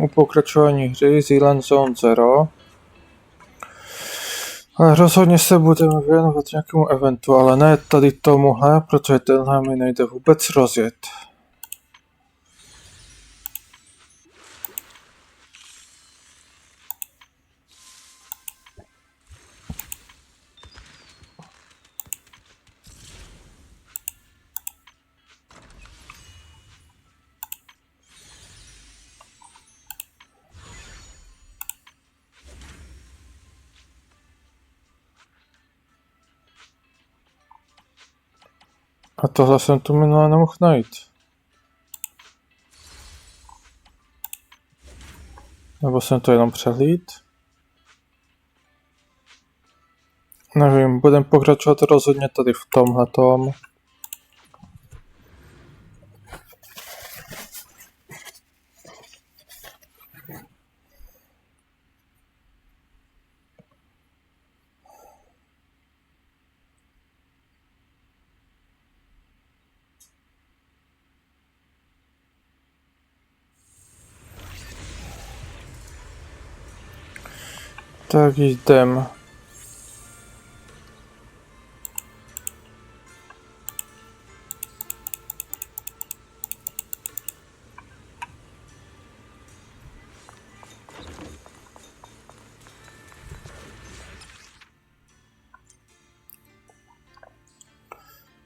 U pokračování hry Zenless Zone Zero. Ale rozhodně se budeme věnovat nějakému eventu, ale ne tady tomuhle, protože tenhle mi nejde vůbec rozjet. A tohle jsem tu minule nemohl najít. Nebo jsem to jenom přehlíd? Nevím, budeme pokračovat rozhodně tady v tomhletom. Tak jdem.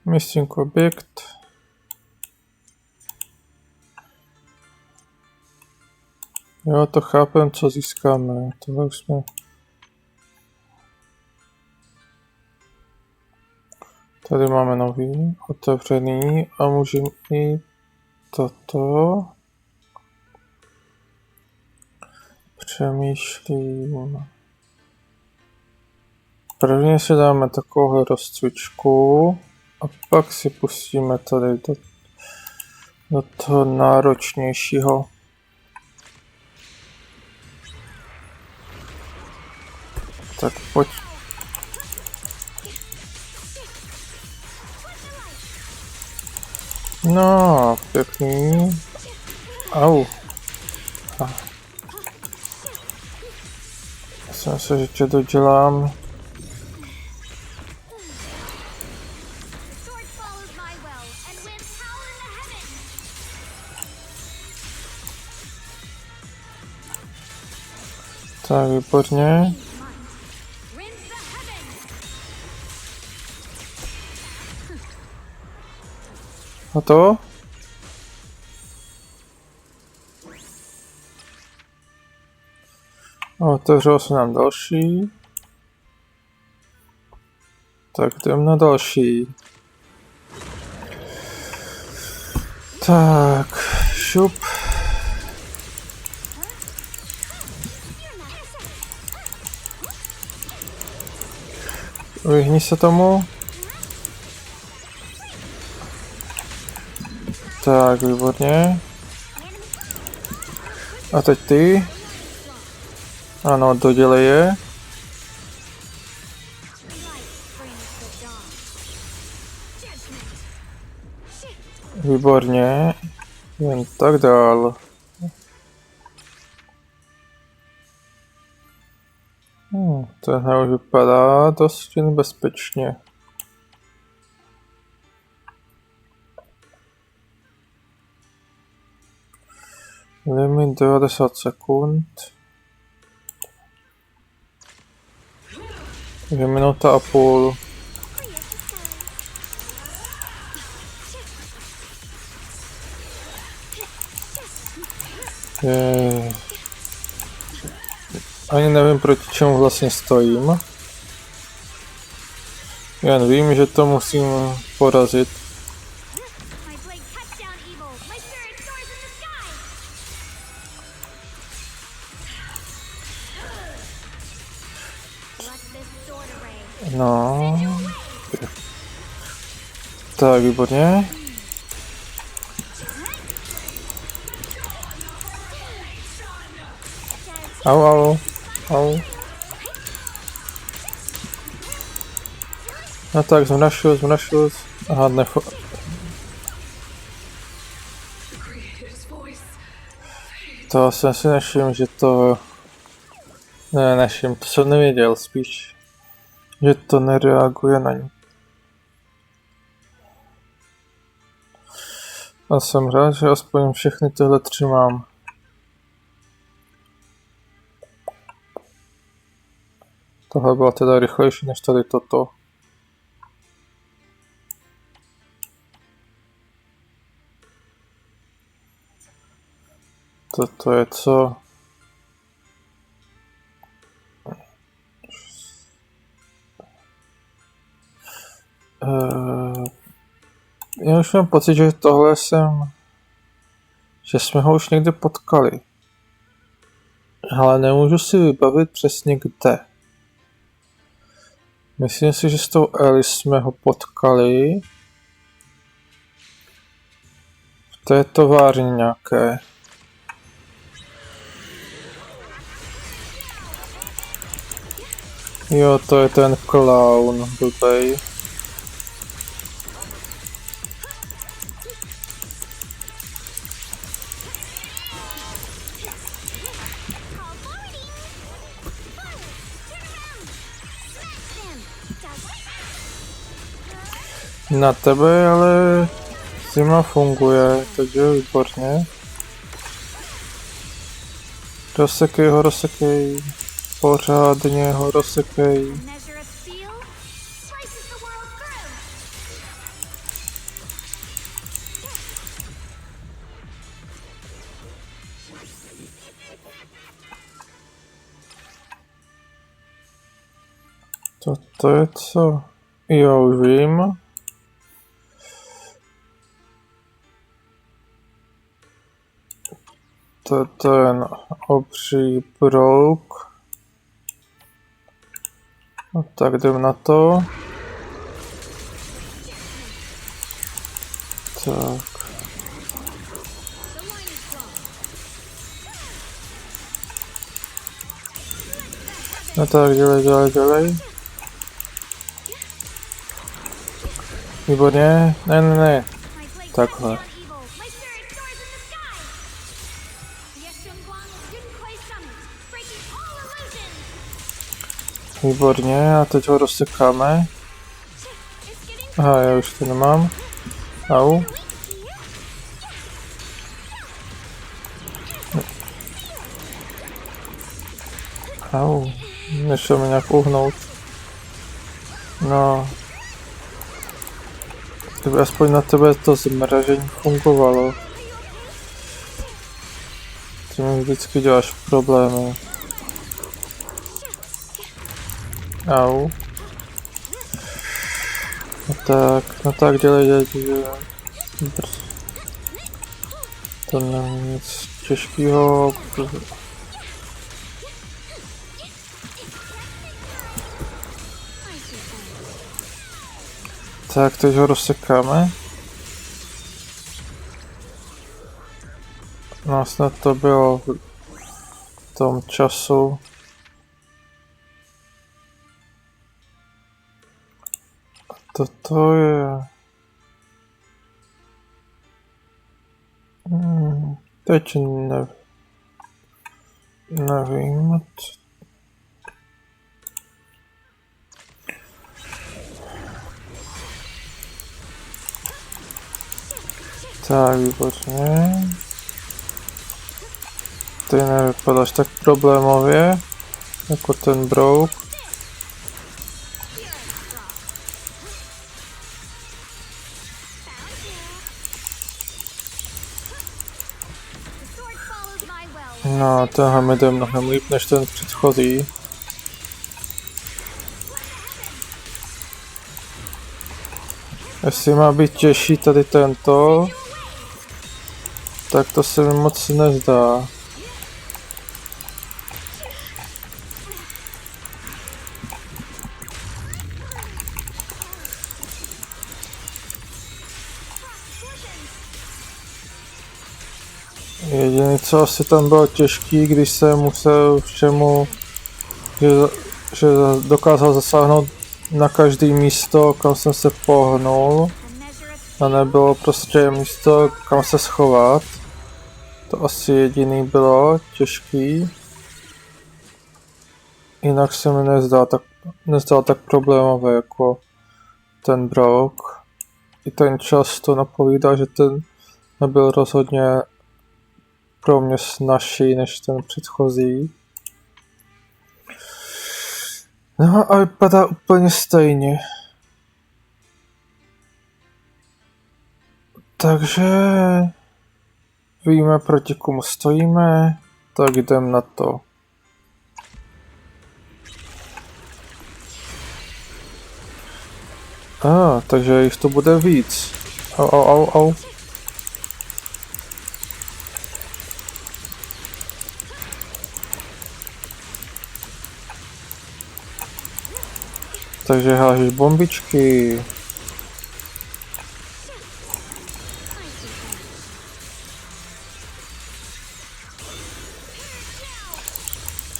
Missing objekt. Jo, to chápem, co získáme. Tohle už jsme... Tady máme nový, otevřený a můžeme i toto. Přemýšlím. Prvně si dáme takovouhle rozcvičku a pak si pustíme tady do toho náročnějšího. Tak pojď. No, pěkný. Au. Myslím se, že tě dodělám. Tak, výborně. Hotovo? Otevřelo se nám další. Tak jdem na další. Tak, šup. Vyhni se tomu. Tak, výborně. A teď ty. Ano, dodělej je. Výborně. Jen tak dál. Tenhle už vypadá dost nebezpečně. Limit 90 sekund. Je minuta a půl. Ani nevím, proti čemu vlastně stojím. Jen vím, že to musím porazit. No. Tak, výborně. Au. No tak, zmrašil. Aha, to jsem si nevšiml, že to... Ne, nevšiml, to jsem nevěděl spíš. Že to nereaguje na ní. A jsem rád, že aspoň všechny tyhle 3 mám. Tohle byla teda rychlejší než tady toto. Toto je co? Já už mám pocit, že tohle že jsme ho už někde potkali. Ale nemůžu si vybavit přesně kde. Myslím si, že s tou Ellie jsme ho potkali. V té továrně nějaké. Jo, to je ten clown, blbej. Na tebe ale zima funguje, takže výborně. Rozsekej. Pořádně ho rozsekej. To je co? Jo, už vím. To je ten obří brouk. No tak jdem na to. Tak. No tak, dělej. Výborně. Ne. Takhle. Výborně, a teď ho rozsekáme. Aha, já už to nemám. Au. Au. Nešel mi nějak uhnout. No. Kdyby aspoň na tebe to zmražení fungovalo. Ty mi vždycky děláš problémy. Au. No tak, dělej. To není nic těžkého. Tak, teď ho rozsekáme. No snad to bylo v tom času. Toto je... Teď nevím. Tak, výborně. Ty nevypadáš tak problémově, jako ten brouk. No, tenhle mi jde mnohem líp než ten předchozí. Jestli má být těžší tady tento, tak to se mi moc nezdá. Jediné, co asi tam bylo těžký, když jsem musel všemu, že dokázal zasáhnout na každé místo, kam jsem se pohnul. A nebylo prostě místo, kam se schovat. To asi jediný bylo těžký. Jinak se mi nezdál tak problémové jako ten brok. I ten čas to napovídá, že ten nebyl rozhodně pro mě snazší než ten předchozí. No a vypadá úplně stejně. Takže víme, proti komu stojíme, tak jdem na to. Takže jich to bude víc. Au. Takže hážeš bombičky.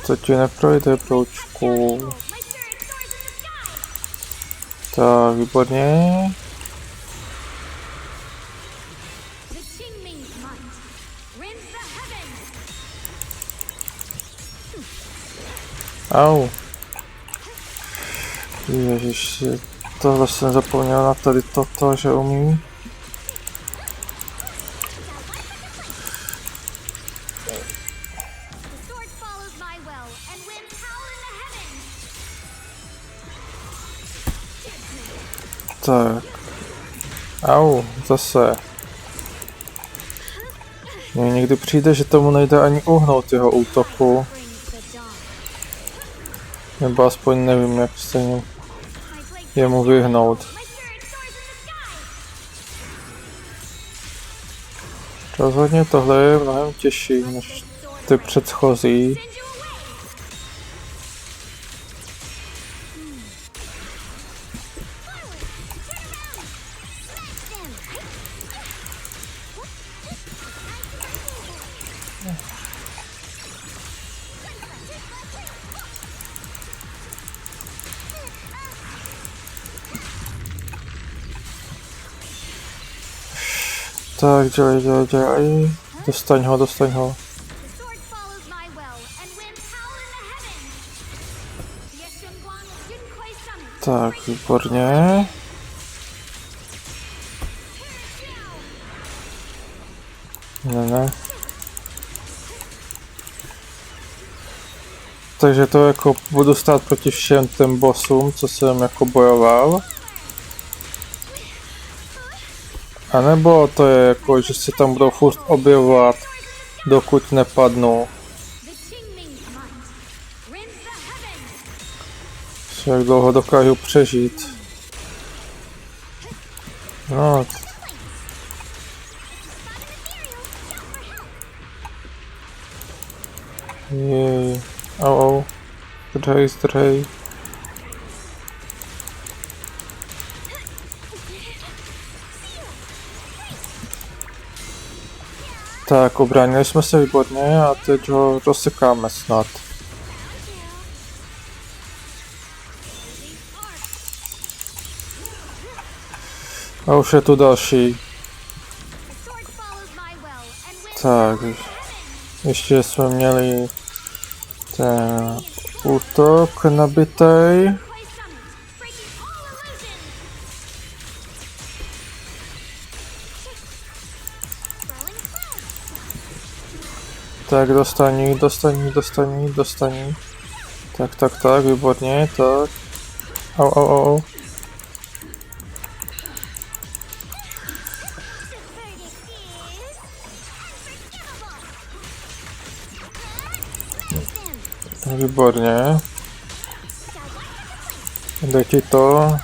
To ti neprojde, broučku. Tak, výborně. Au. Ježiš, tohle jsem zapomněl na tady toto, že umí. Tak. Au, zase. Mně někdy přijde, že tomu nejde ani uhnout jeho útoku. Nebo aspoň nevím, jak se jemu vyhnout. Rozhodně tohle je mnohem těžší než ty předchozí. Tak, dělej. Dostaň ho. Tak, výborně. Ne. Takže to jako budu stát proti všem těm bossům, co jsem jako bojoval. A nebo to je jako, že se tam budou furt objevovat, dokud nepadnou. Jak dlouho dokážu přežít. No. Jej. Au. Zdrhej. Tak, obránili jsme se výborně a teď ho rozsekáme snad. A už je tu další. Tak, ještě jsme měli ten útok nabitej. Tak, dostaní. Tak, výborně, tak. Au. Výborně. Jde ti to.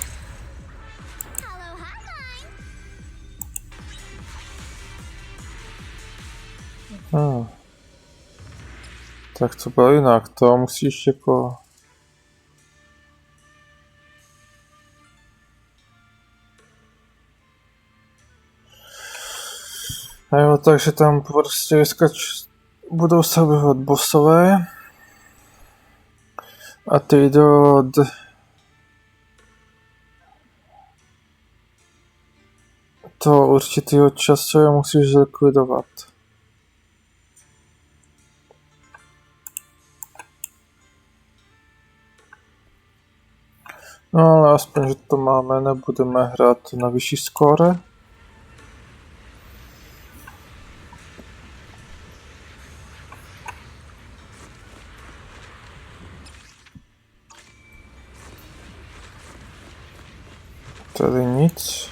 Tak co bylo jinak, to musíš jako... A jo, takže tam prostě budou se objevovat bossové. A ty do toho určitého času je musíš zlikvidovat. No ale aspoň, že to máme, nebudeme hrát na vyšší skóre. Tady nic.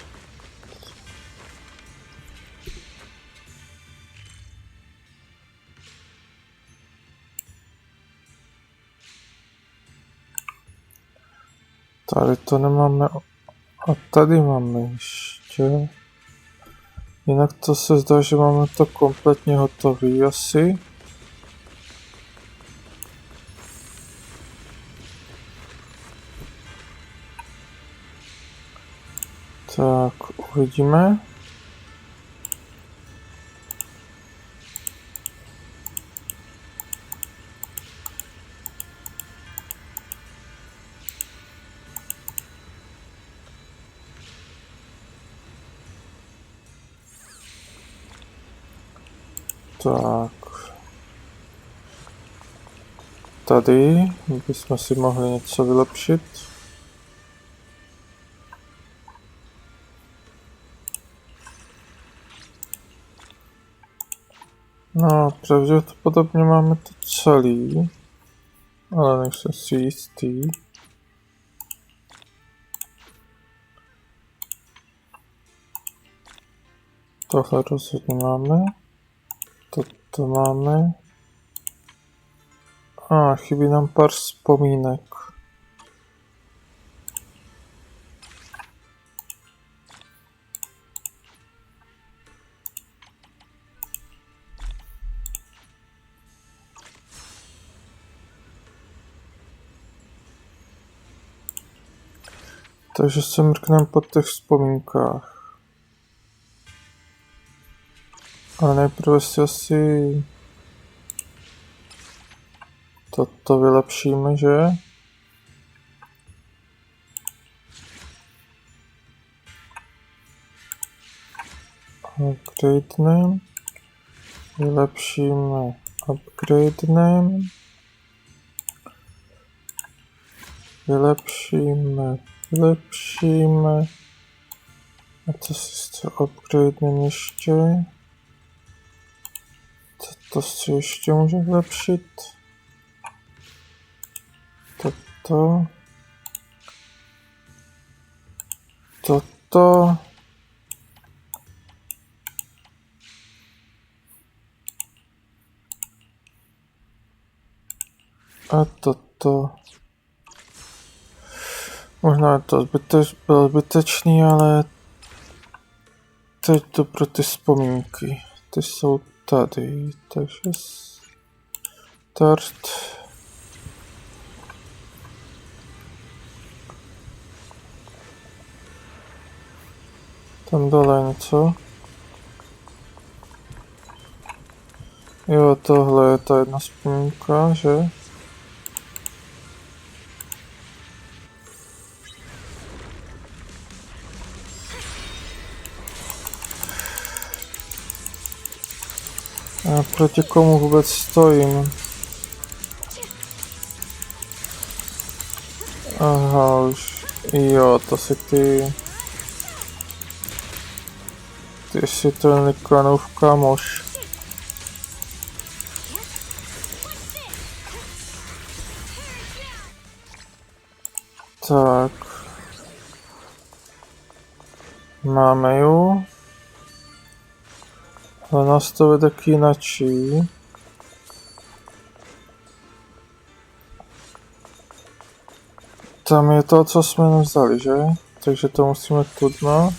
Tady to nemáme. A tady máme ještě. Jinak to se zdá, že máme to kompletně hotový asi. Tak, uvidíme. Tak. Tady bychom si mohli něco vylepšit. No, pravděpodobně máme to celý, ale nejsem si jistý. Tohle rozhodně máme. Toto máme. A chybí nám pár vzpomínek. Takže se mrkneme po těch vzpomínkách. Ale nejprve si asi toto vylepšíme, že? Upgradeneme. Vylepšíme. Upgradeneme. Vylepšíme. A co si upgradeneme ještě? To si ještě může vylepšit. Toto. A toto. Možná je to bylo zbytečný, ale teď to pro ty vzpomínky. Ty jsou tady, takže start. Tam dole něco. Jo, tohle je ta jedna vzpomínka, že? A proti komu vůbec stojím? Aha, už. Jo, to si ty jsi ten Likanův kamoš. Tak. Máme ju. Ale nás to vede k jinačí. Tam je to, co jsme nevzali, že? Takže to musíme tudno.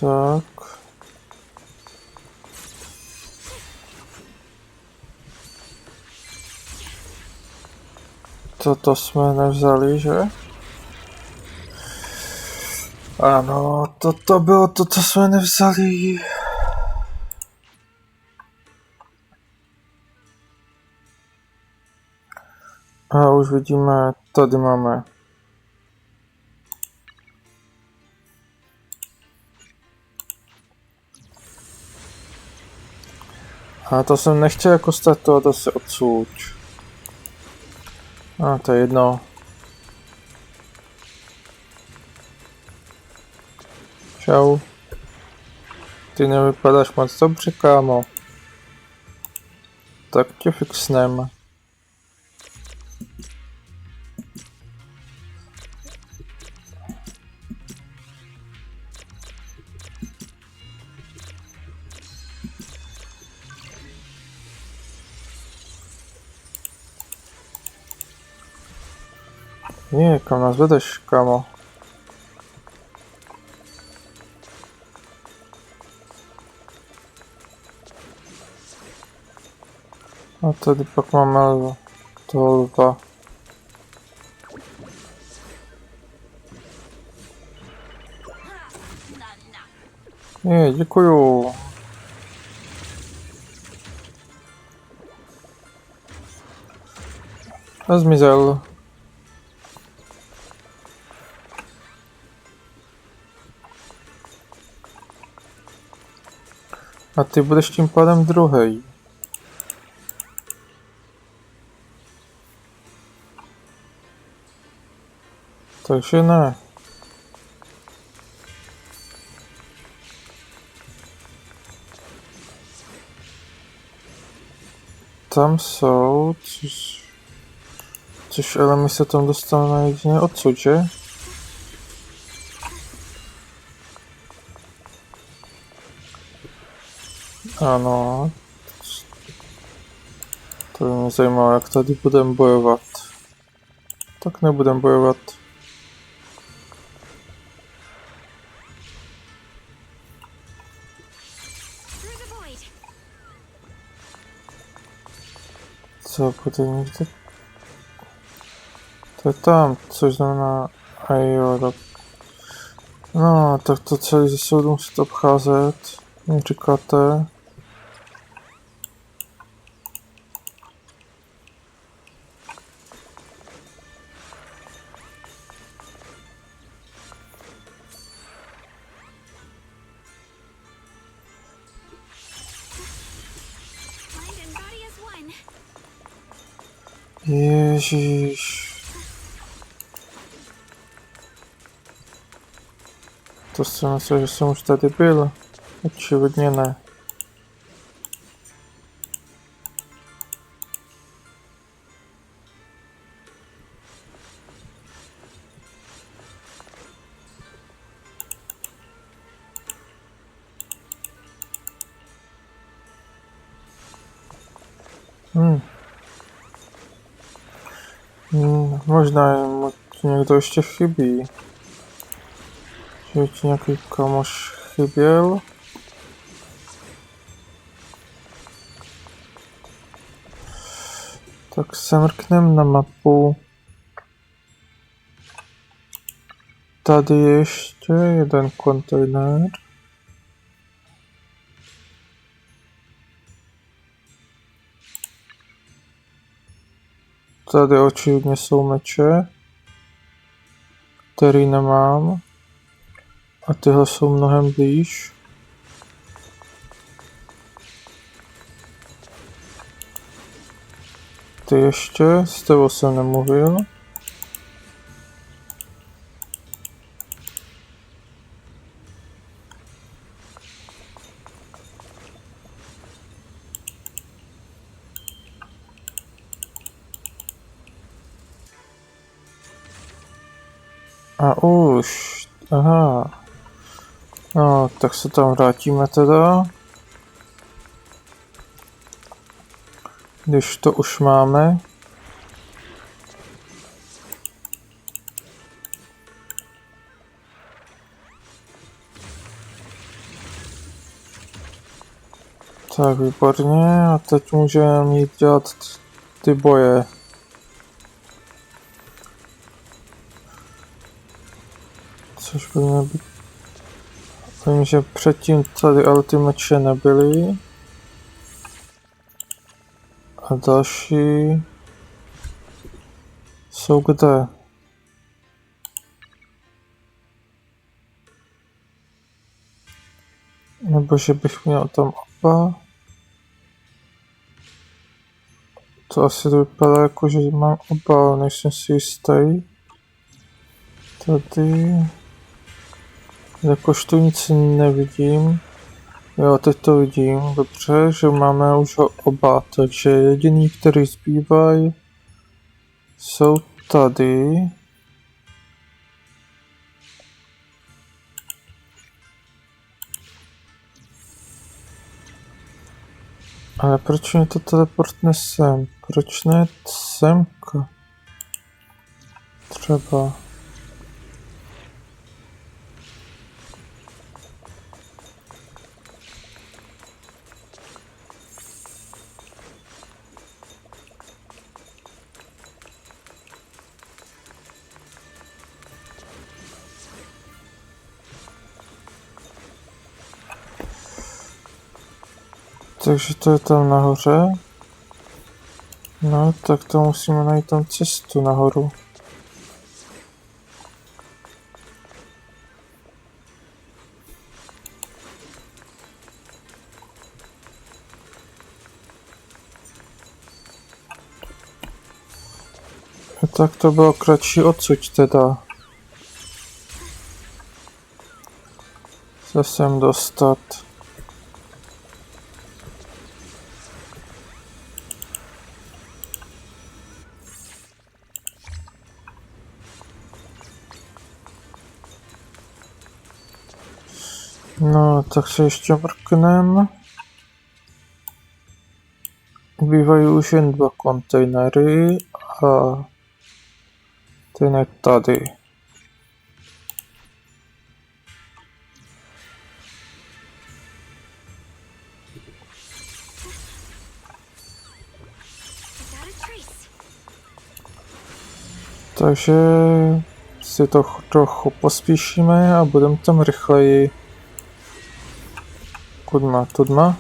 Tak. Toto jsme nevzali, že? Ano, toto bylo to, co jsme nevzali. A už vidíme, tady máme. A to jsem nechtěl jako startovat asi odsud. A to je jedno. Čau. Ty nevypadáš moc dobře, kámo. Tak tě fixnem. Je, kam nás vedeš, kámo? A tady pak máme toho lva. Je, děkuju. A zmizel. A ty budeš tím pádem druhý. Takže ne. Tam jsou, což ale my se tam dostaneme jedině odsud, že? Ano. To by mě zajímalo, jak tady budeme bojovat. Tak nebudeme bojovat. Co bude někde? To je tam, což znamená... A jo, tak... No, tak to celý ze soudu musíte obcházet. Jak říkáte. Ježíš. To jsem myslel, že jsem už tady byl. Očividně ne. Možná mu někdo ještě chybí. Že ti nějaký kamoš chyběl. Tak se mrknem na mapu. Tady ještě jeden kontejner. Tady očividně jsou meče, který nemám. A tyhle jsou mnohem blíž. Ty ještě, s tebou jsem nemluvil. A už, aha. No, tak se tam vrátíme teda. Když to už máme. Tak, výborně. A teď můžeme jít dělat ty boje. Což by mělo být... Vím, že předtím tady ale ty meče nebyly. A další... Jsou kde? Nebo že bych měl tam oba? To asi to vypadá jako, že mám oba, ale nejsem si jistý. Tady... Jakožto nic nevidím. Jo, teď to vidím, dobře, že máme už ho oba, takže jediný, který zbývají, jsou tady. Ale proč mě to teleportne sem? Proč ne semka? Třeba. Takže to je tam nahoře. No, tak to musíme najít tam cestu nahoru. Tak to bylo kratší odsud teda. Se sem dostat. No, tak se ještě mrknem. Bývají už jen 2 kontejnery a ten je tady. Takže si to trochu pospíšíme a budeme tam rychleji. Kudma, tudma.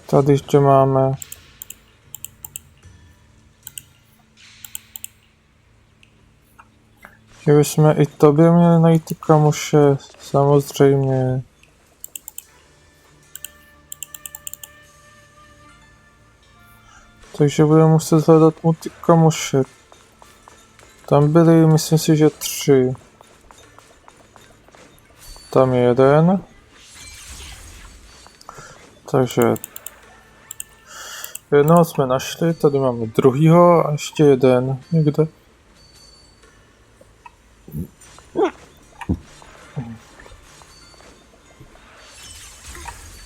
Tady ještě máme že bychom i tobě měli najít ty kamoše, samozřejmě. Takže budeme muset hledat mu ty kamoše. Tam byly, myslím si, že 3. Tam je 1. Takže jednoho jsme našli, tady máme druhýho a ještě jeden někde.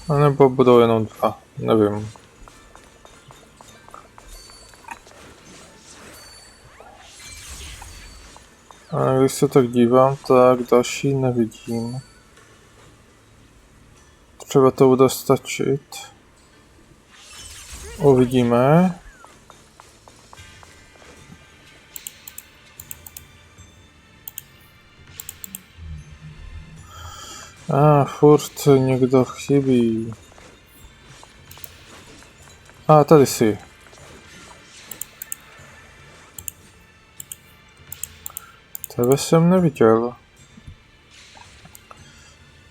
A nebo budou jenom 2, nevím. A když se tak dívám, tak další nevidím. Třeba to bude stačit. Uvidíme. Furt někdo chybí. Tady si. Tebe jsem neviděl.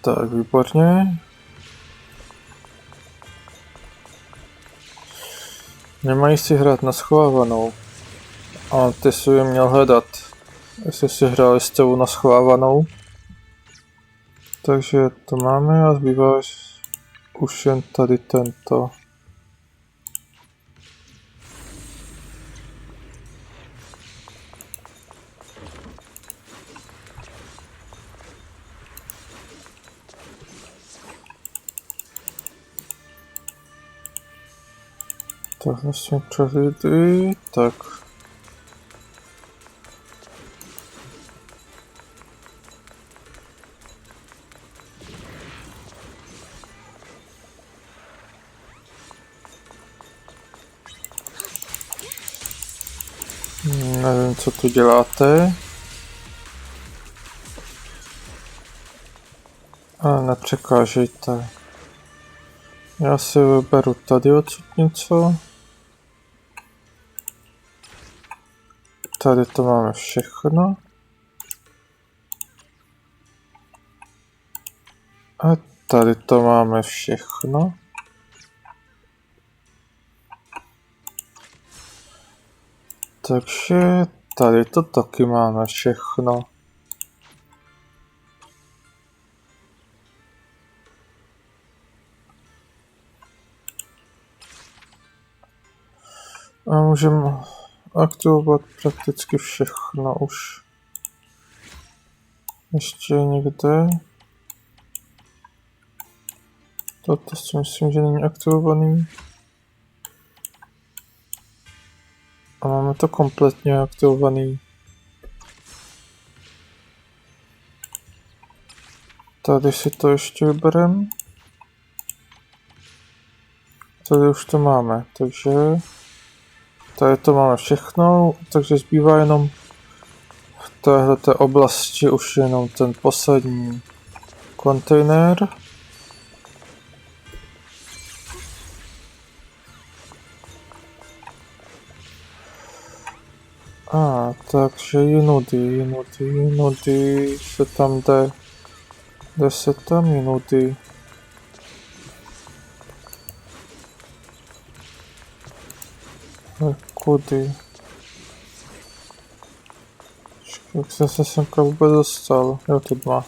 Tak, výborně. Nemají si hrát na schovávanou. A ty jsi je měl hledat. Jestli si hráli s tebou na schovávanou. Takže to máme a zbývá už jen tady tento. Tak musím přehlídit, tak. Nevím, co tu děláte. A nepřekážejte. Já si vyberu tady odsud něco. Tady to máme všechno. A tady to máme všechno. Takže tady to taky máme všechno. A můžeme aktivovat prakticky všechno už. Ještě někde. Toto si myslím, že není aktivovaný. A máme to kompletně aktivovaný. Tady si to ještě vybereme. Tady už to máme, takže tady to máme všechno, takže zbývá jenom v téhleté oblasti už jenom ten poslední kontejner. Takže jinudy se tam jde. Jde se tam jinudy. Kudy? Jak jsem se semka vůbec dostal? Jo, to má.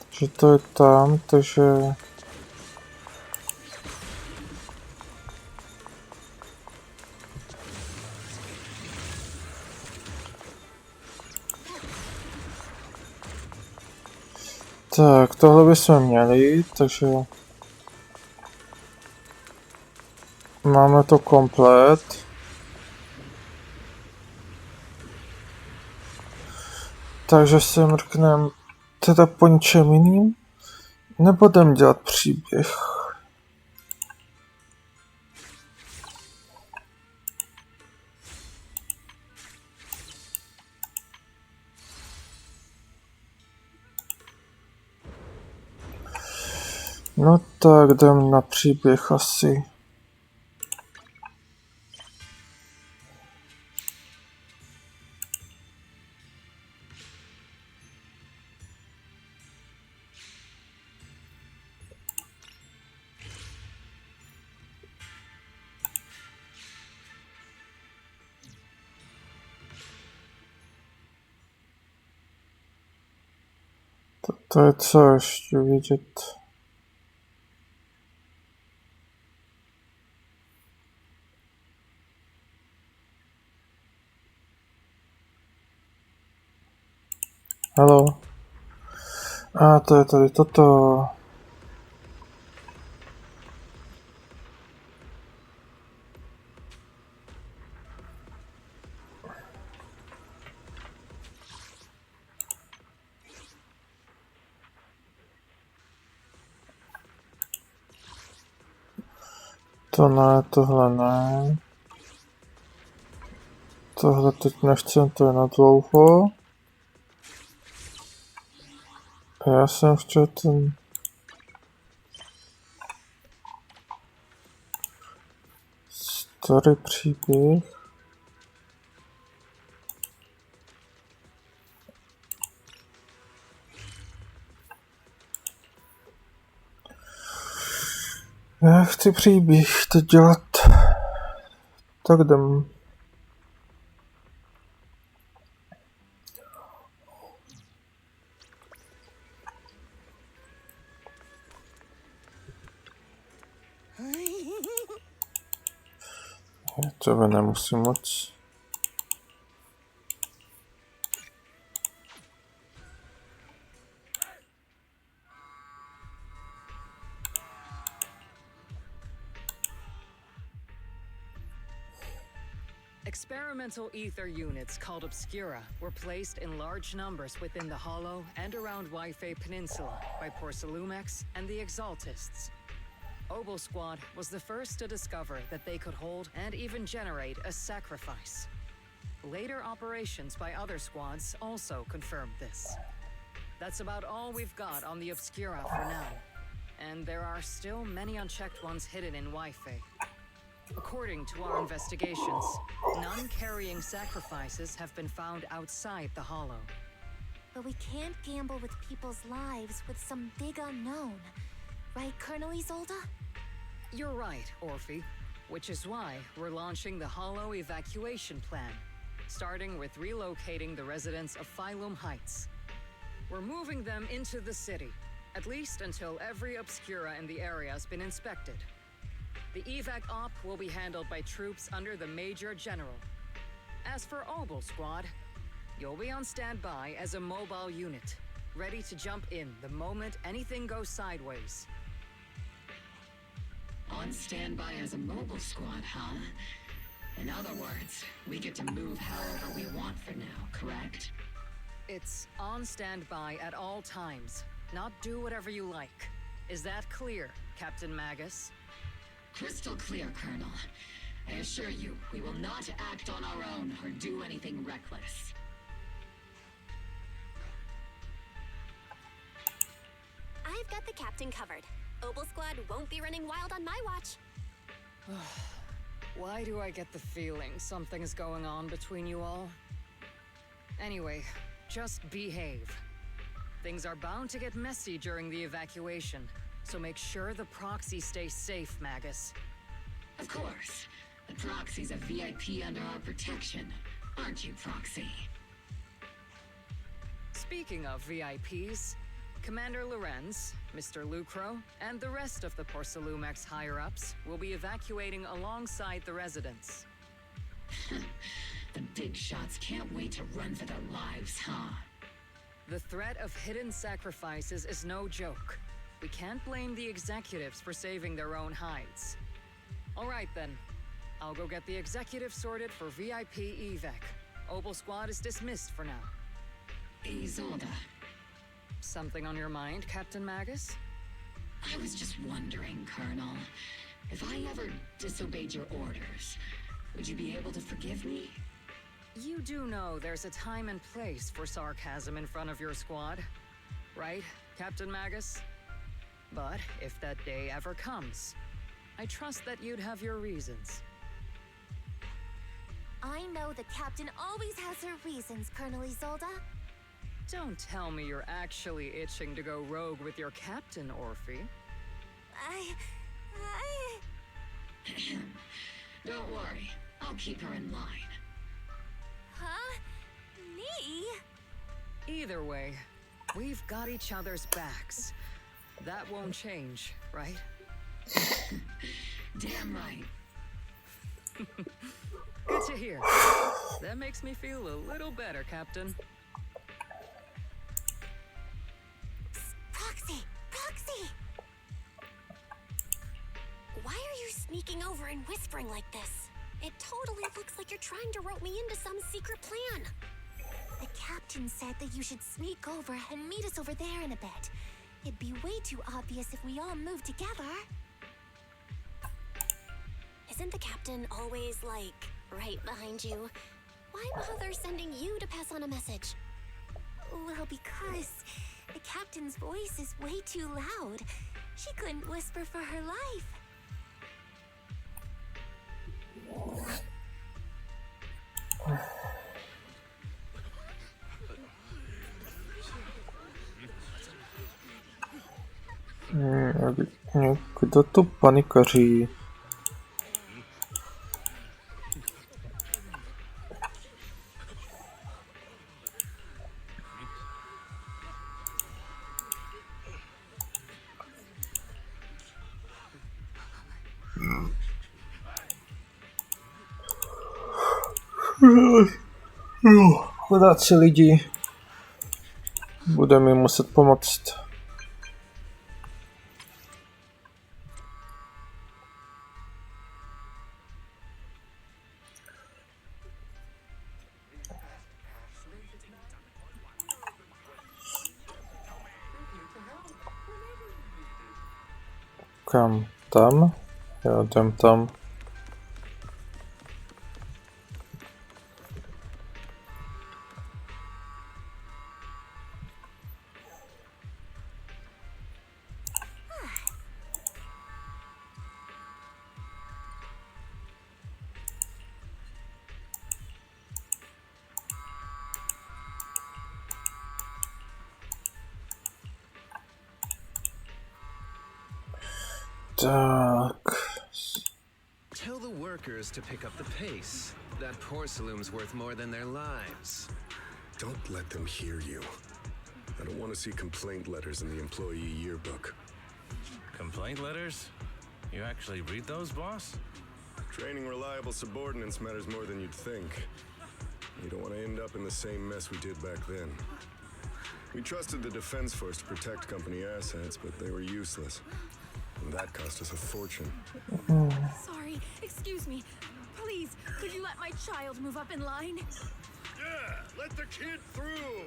Takže to je tam, takže... Tak, tohle bychom měli, takže... Máme to komplet. Takže si mrkneme teda po něčem jiným. Nebudem dělat příběh. No tak jdem na příběh asi. To je co ještě vidět. Haló. To je tady toto. To ne, tohle ne. Tohle teď nechcem, to je na dlouho. Já jsem chtěl ten... Starý příběh. Já chci příběh teď dělat. Tak jdem. Tebe nemusím moc. Experimental ether units called Obscura were placed in large numbers within the Hollow and around Wi-Fi Peninsula by Porcelumex and the Exaltists. Obo Squad was the first to discover that they could hold and even generate a sacrifice. Later operations by other squads also confirmed this. That's about all we've got on the Obscura for now. And there are still many unchecked ones hidden in Wi-Fi. According to our investigations, none carrying sacrifices have been found outside the Hollow. But we can't gamble with people's lives with some big unknown. Right, Colonel Isolde? You're right, Orphe. Which is why we're launching the Hollow evacuation plan, starting with relocating the residents of Phylum Heights. We're moving them into the city, at least until every Obscura in the area has been inspected. The evac op will be handled by troops under the Major General. As for Obel Squad, you'll be on standby as a mobile unit, ready to jump in the moment anything goes sideways. On standby as a mobile squad, huh? In other words, we get to move however we want for now, correct? It's on standby at all times, not do whatever you like. Is that clear, Captain Magus? Crystal clear, Colonel. I assure you, we will not act on our own or do anything reckless. I've got the captain covered. Obel Squad won't be running wild on my watch. Why do I get the feeling something's going on between you all? Anyway, just behave. Things are bound to get messy during the evacuation, so make sure the proxy stays safe, Magus. Of course. The Proxy's a VIP under our protection, aren't you, Proxy? Speaking of VIPs, Commander Lorenz, Mr. Lucro, and the rest of the Porcelumex higher-ups will be evacuating alongside the residents. The big shots can't wait to run for their lives, huh? The threat of hidden sacrifices is no joke. We can't blame the executives for saving their own hides. All right then, I'll go get the executive sorted for VIP evac. Obel Squad is dismissed for now. Isolde, Something on your mind, Captain Magus? I was just wondering, Colonel, if I ever disobeyed your orders, would you be able to forgive me? You do know there's a time and place for sarcasm in front of your squad, right, Captain Magus? But if that day ever comes, I trust that you'd have your reasons. I know the captain always has her reasons, Colonel Isolde. Don't tell me you're actually itching to go rogue with your captain, Orphe. Don't worry, I'll keep her in line. Huh? Me? Either way, we've got each other's backs. That won't change, right? Damn right. Good to hear. That makes me feel a little better, Captain. Proxy! Proxy! Why are you sneaking over and whispering like this? It totally looks like you're trying to rope me into some secret plan. The captain said that you should sneak over and meet us over there in a bit. It'd be way too obvious if we all moved together. Isn't the captain always, like, right behind you? Why bother sending you to pass on a message? Well, because the captain's voice is way too loud. She couldn't whisper for her life. Kdo tu panikaří? Chudáci lidi. Budeme jim muset pomoct. Kam? Tam? Já jdem tam. Tak. Tell the workers to pick up the pace. That porcelain's worth more than their lives. Don't let them hear you. I don't want to see complaint letters in the employee yearbook. Complaint letters? You actually read those, boss? Training reliable subordinates matters more than you'd think. You don't want to end up in the same mess we did back then. We trusted the Defense Force to protect company assets, but they were useless. And that cost us a fortune. Sorry, excuse me. Please, could you let my child move up in line? Yeah, let the kid through!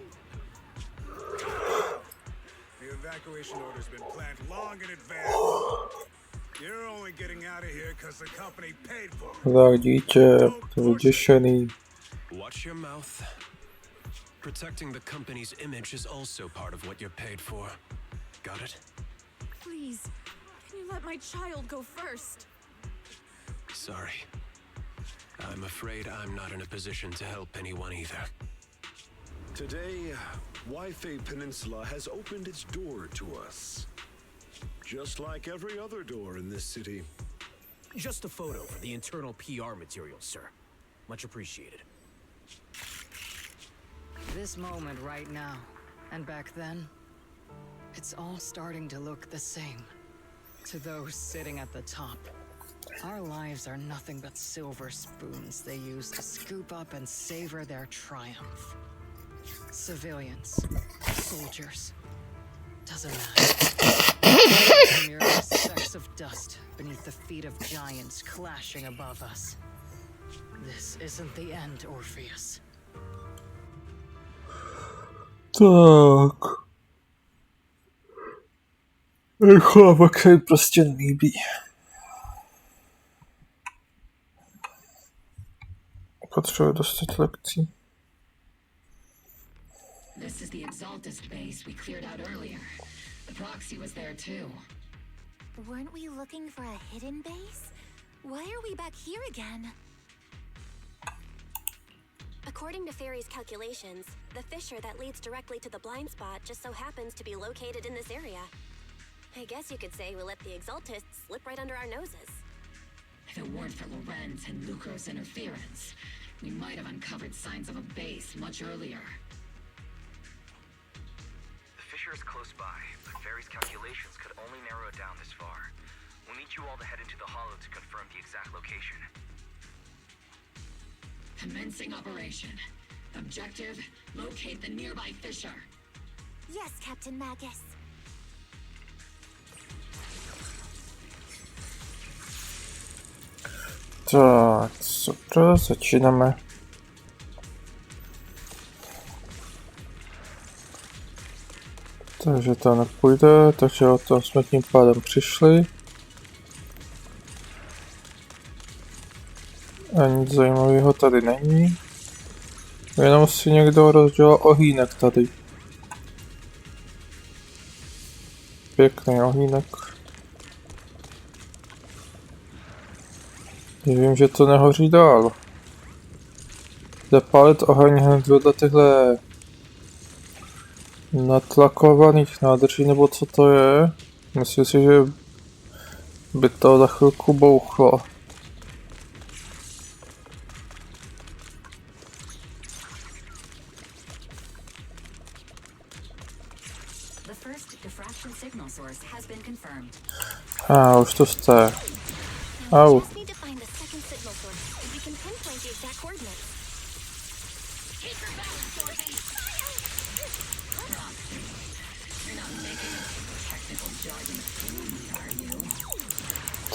The evacuation order's been planned long in advance. You're only getting out of here because the company paid for it. Tak, dítě, to vyděšený. Watch your mouth. Protecting the company's image is also part of what you're paid for. Got it? Please, can you let my child go first? Sorry. I'm afraid I'm not in a position to help anyone either. Today, Wi-Fi Peninsula has opened its door to us. Just like every other door in this city. Just a photo for the internal PR material, sir. Much appreciated. This moment right now, and back then, it's all starting to look the same. To those sitting at the top, our lives are nothing but silver spoons they use to scoop up and savor their triumph. Civilians, soldiers, doesn't matter. Merely specks of dust beneath the feet of giants clashing above us. This isn't the end, Orpheus. Tak. Chlapek se mi prostě nelíbí. Potřebuje dostat lekcí. This is the Exaltist base we cleared out earlier. The proxy was there too. Weren't we looking for a hidden base? Why are we back here again? According to Fairy's calculations, the fissure that leads directly to the blind spot just so happens to be located in this area. I guess you could say we let the Exaltists slip right under our noses. If it weren't for Lorenz and Lucro's interference, we might have uncovered signs of a base much earlier. The fissure is close by, but Fairy's calculations could only narrow it down this far. We'll need you all to head into the hollow to confirm the exact location. Commencing operation. Objective, locate the nearby fissure. Yes, Captain Magus. Tak, super, začínáme. Takže to nepůjde, takže o to jsme tím pádem přišli. A nic zajímavého tady není. Jenom si někdo rozdělal ohýnek tady. Pěkný ohýnek. Vím, že to nehoří dál. Jde pálit oheň hned vedle těchto natlakovaných nádrží, nebo co to je. Myslím si, že by to za chvilku bouchlo. A už to jste. Au. Just need to find the second signal source, and we can pinpoint the exact coordinates. Keep your balance, Dorothy! You're not making technical jargon food, are you?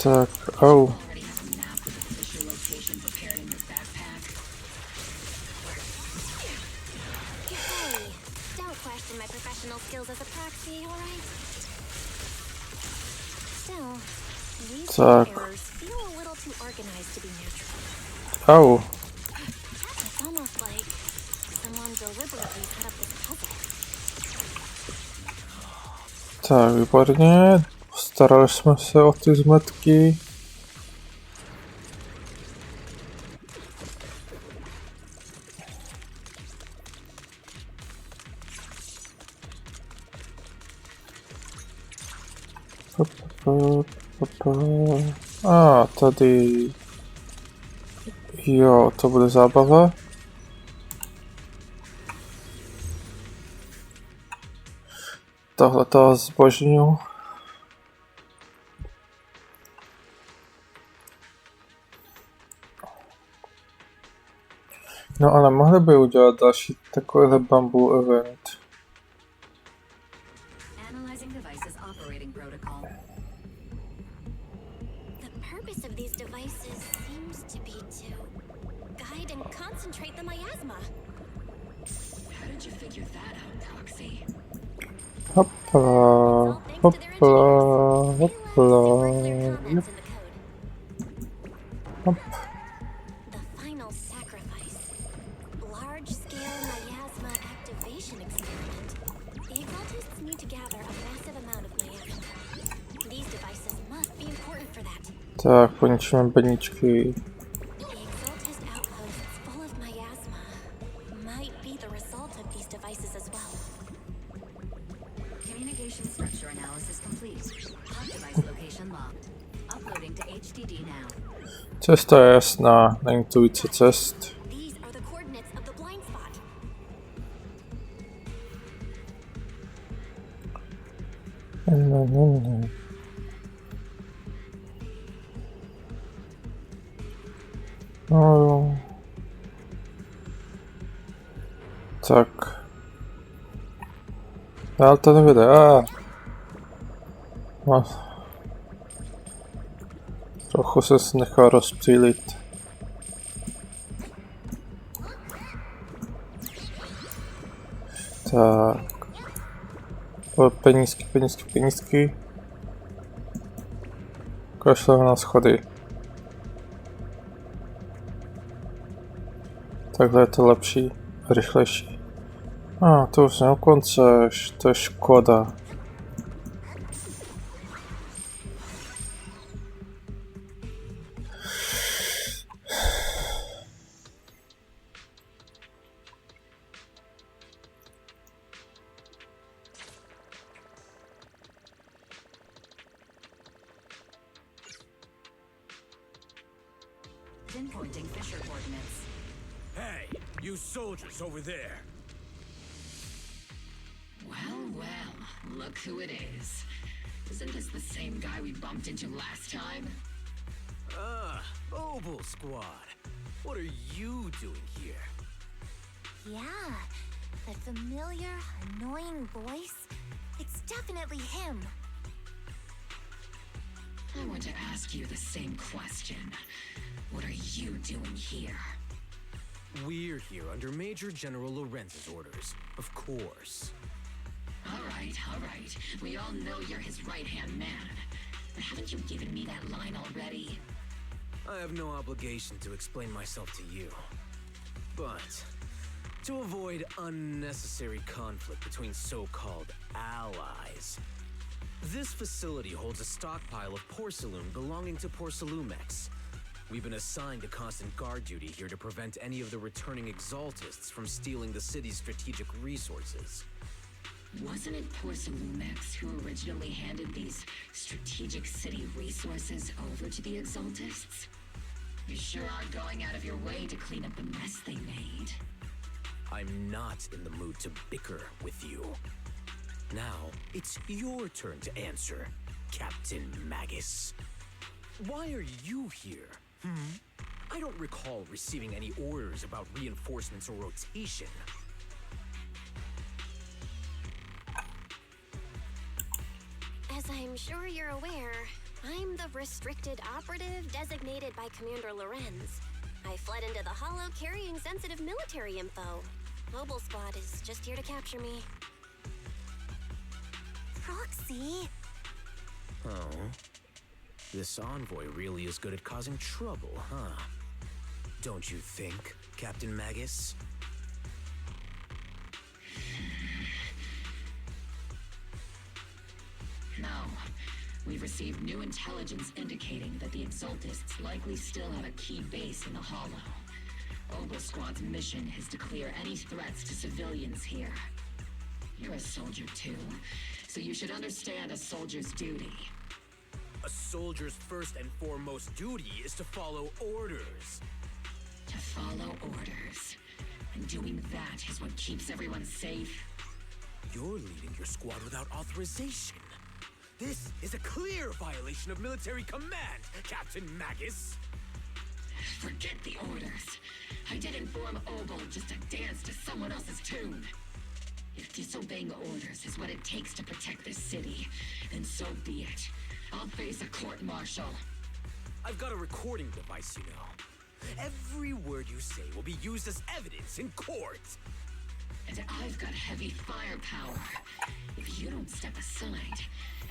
Tak, au. Already have a map of the fissure location prepared in your backpack. Hey, don't question my professional skills as a proxy, alright? Still, these Tak. errors feel a little too organized to be neutral. Au. It's almost like someone deliberately set up this puzzle. Tak, výborně. Starali jsme se o ty zmetky. Hop, hop, hop. A, tady... Jo, to bude zábava. Tohle to zbožňuji. No ale mohli by udělat další takovýhle bamboo event. Analyzing devices operating protocol. The purpose of these devices seems to be to guide and concentrate the miasma. How did you figure that out, Toxie? Hopla, hopla, hopla, hop. The final sacrifice. Large-scale miasma activation experiment. The occultists need to gather a massive amount of miasma. These devices must be important for that. Tak, poničíme bedničky. The occultist outposts full of miasma might be the result of these devices as well. Communication structure analysis complete. Hot device location locked. Uploading to HDD now. Cesta je jasná, na intuici cest. These are the coordinates of the blind spot. No. Tak. Dál to nevede. No. Trochu se nechal rozptýlit. Tak. Penízky, penízky, penízky. Kašleme na schody. Takhle je to lepší, rychlejší. To už neukonceš, to je škoda. Pinpointing Fisher coordinates. Hey, you soldiers over there. Well, look who it is. Isn't this the same guy we bumped into last time? Mobile Squad. What are you doing here? Yeah, that familiar, annoying voice. It's definitely him. I want to ask you the same question. What are you doing here? We're here under Major General Lorenz's orders, of course. All right. We all know you're his right-hand man. But haven't you given me that line already? I have no obligation to explain myself to you. But to avoid unnecessary conflict between so-called allies, this facility holds a stockpile of porcelain belonging to Porcelumex. We've been assigned to constant guard duty here to prevent any of the returning exaltists from stealing the city's strategic resources. Wasn't it Porcelumex who originally handed these strategic city resources over to the exaltists? You sure are going out of your way to clean up the mess they made. I'm not in the mood to bicker with you. Now, it's your turn to answer, Captain Magus. Why are you here? I don't recall receiving any orders about reinforcements or rotation. As I'm sure you're aware, I'm the restricted operative designated by Commander Lorenz. I fled into the Hollow carrying sensitive military info. Mobile Squad is just here to capture me. Proxy? Oh. This envoy really is good at causing trouble, huh? Don't you think, Captain Magus? No. We've received new intelligence indicating that the Exaltists likely still have a key base in the Hollow. Obel Squad's mission is to clear any threats to civilians here. You're a soldier too, so you should understand a soldier's duty. A soldier's first and foremost duty is to follow orders. To follow orders. And doing that is what keeps everyone safe. You're leading your squad without authorization. This is a clear violation of military command, Captain Magus. Forget the orders. I didn't form Obel just to dance to someone else's tune. If disobeying orders is what it takes to protect this city, then so be it. I'll face a court-martial. I've got a recording device, you know. Every word you say will be used as evidence in court. And I've got heavy firepower. If you don't step aside,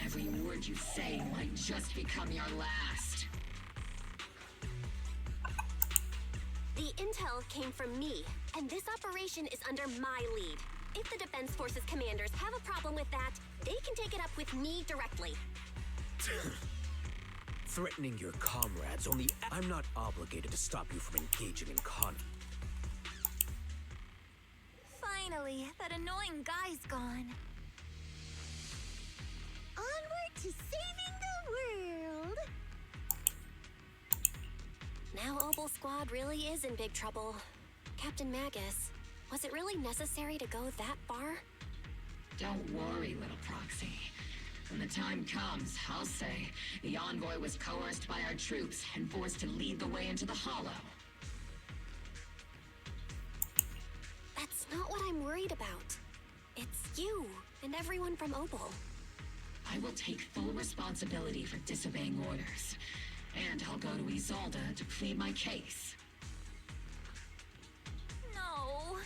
every word you say might just become your last. The intel came from me, and this operation is under my lead. If the Defense Forces commanders have a problem with that, they can take it up with me directly. Threatening your comrades only... I'm not obligated to stop you from engaging in conflict. Finally, that annoying guy's gone. Onward to saving the world! Now Obel Squad really is in big trouble. Captain Magus, was it really necessary to go that far? Don't worry, little proxy. When the time comes, I'll say the envoy was coerced by our troops and forced to lead the way into the Hollow. That's not what I'm worried about. It's you and everyone from Obel. I will take full responsibility for disobeying orders. And I'll go to Isolde to plead my case. No!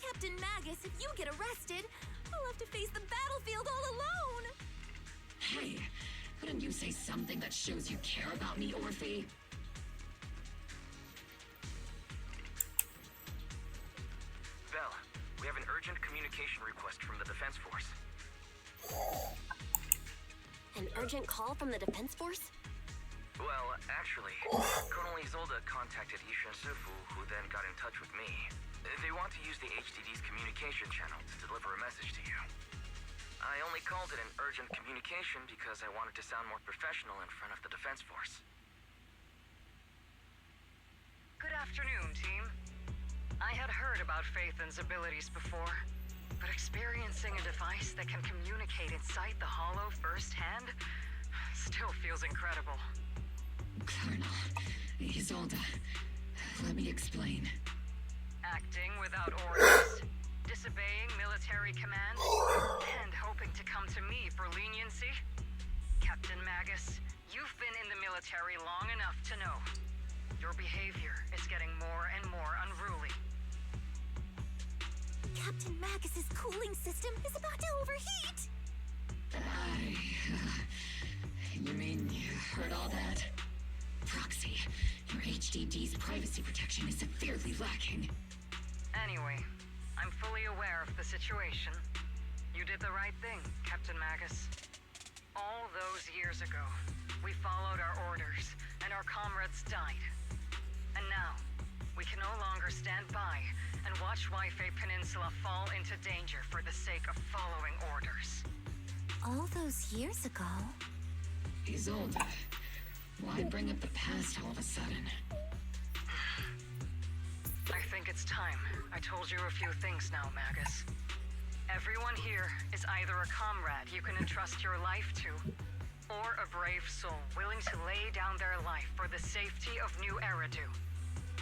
Captain Magus, if you get arrested, I'll have to face the battlefield all alone! Hey, couldn't you say something that shows you care about me, Orphe? Bell, we have an urgent communication request from the Defense Force. An urgent call from the Defense Force? Well, actually, Colonel Isolde contacted Ishan Sufu, who then got in touch with me. They want to use the HDD's communication channel to deliver a message to you. I only called it an urgent communication because I wanted to sound more professional in front of the Defense Force. Good afternoon, team. I had heard about Phaethon's abilities before, but experiencing a device that can communicate inside the Hollow firsthand still feels incredible. Colonel, Isolde, let me explain. Acting without orders, disobeying military commands, and hoping to come to me for leniency? Captain Magus, you've been in the military long enough to know. Your behavior is getting more and more unruly. Captain Magus's cooling system is about to overheat! You mean you heard all that? Proxy, your HDD's privacy protection is severely lacking. Anyway, I'm fully aware of the situation. You did the right thing, Captain Magus. All those years ago, we followed our orders, and our comrades died. And now, we can no longer stand by and watch Waifei Peninsula fall into danger for the sake of following orders. All those years ago? Isolde, why bring up the past all of a sudden? I think it's time I told you a few things now, Magus. Everyone here is either a comrade you can entrust your life to, or a brave soul willing to lay down their life for the safety of New Eridu.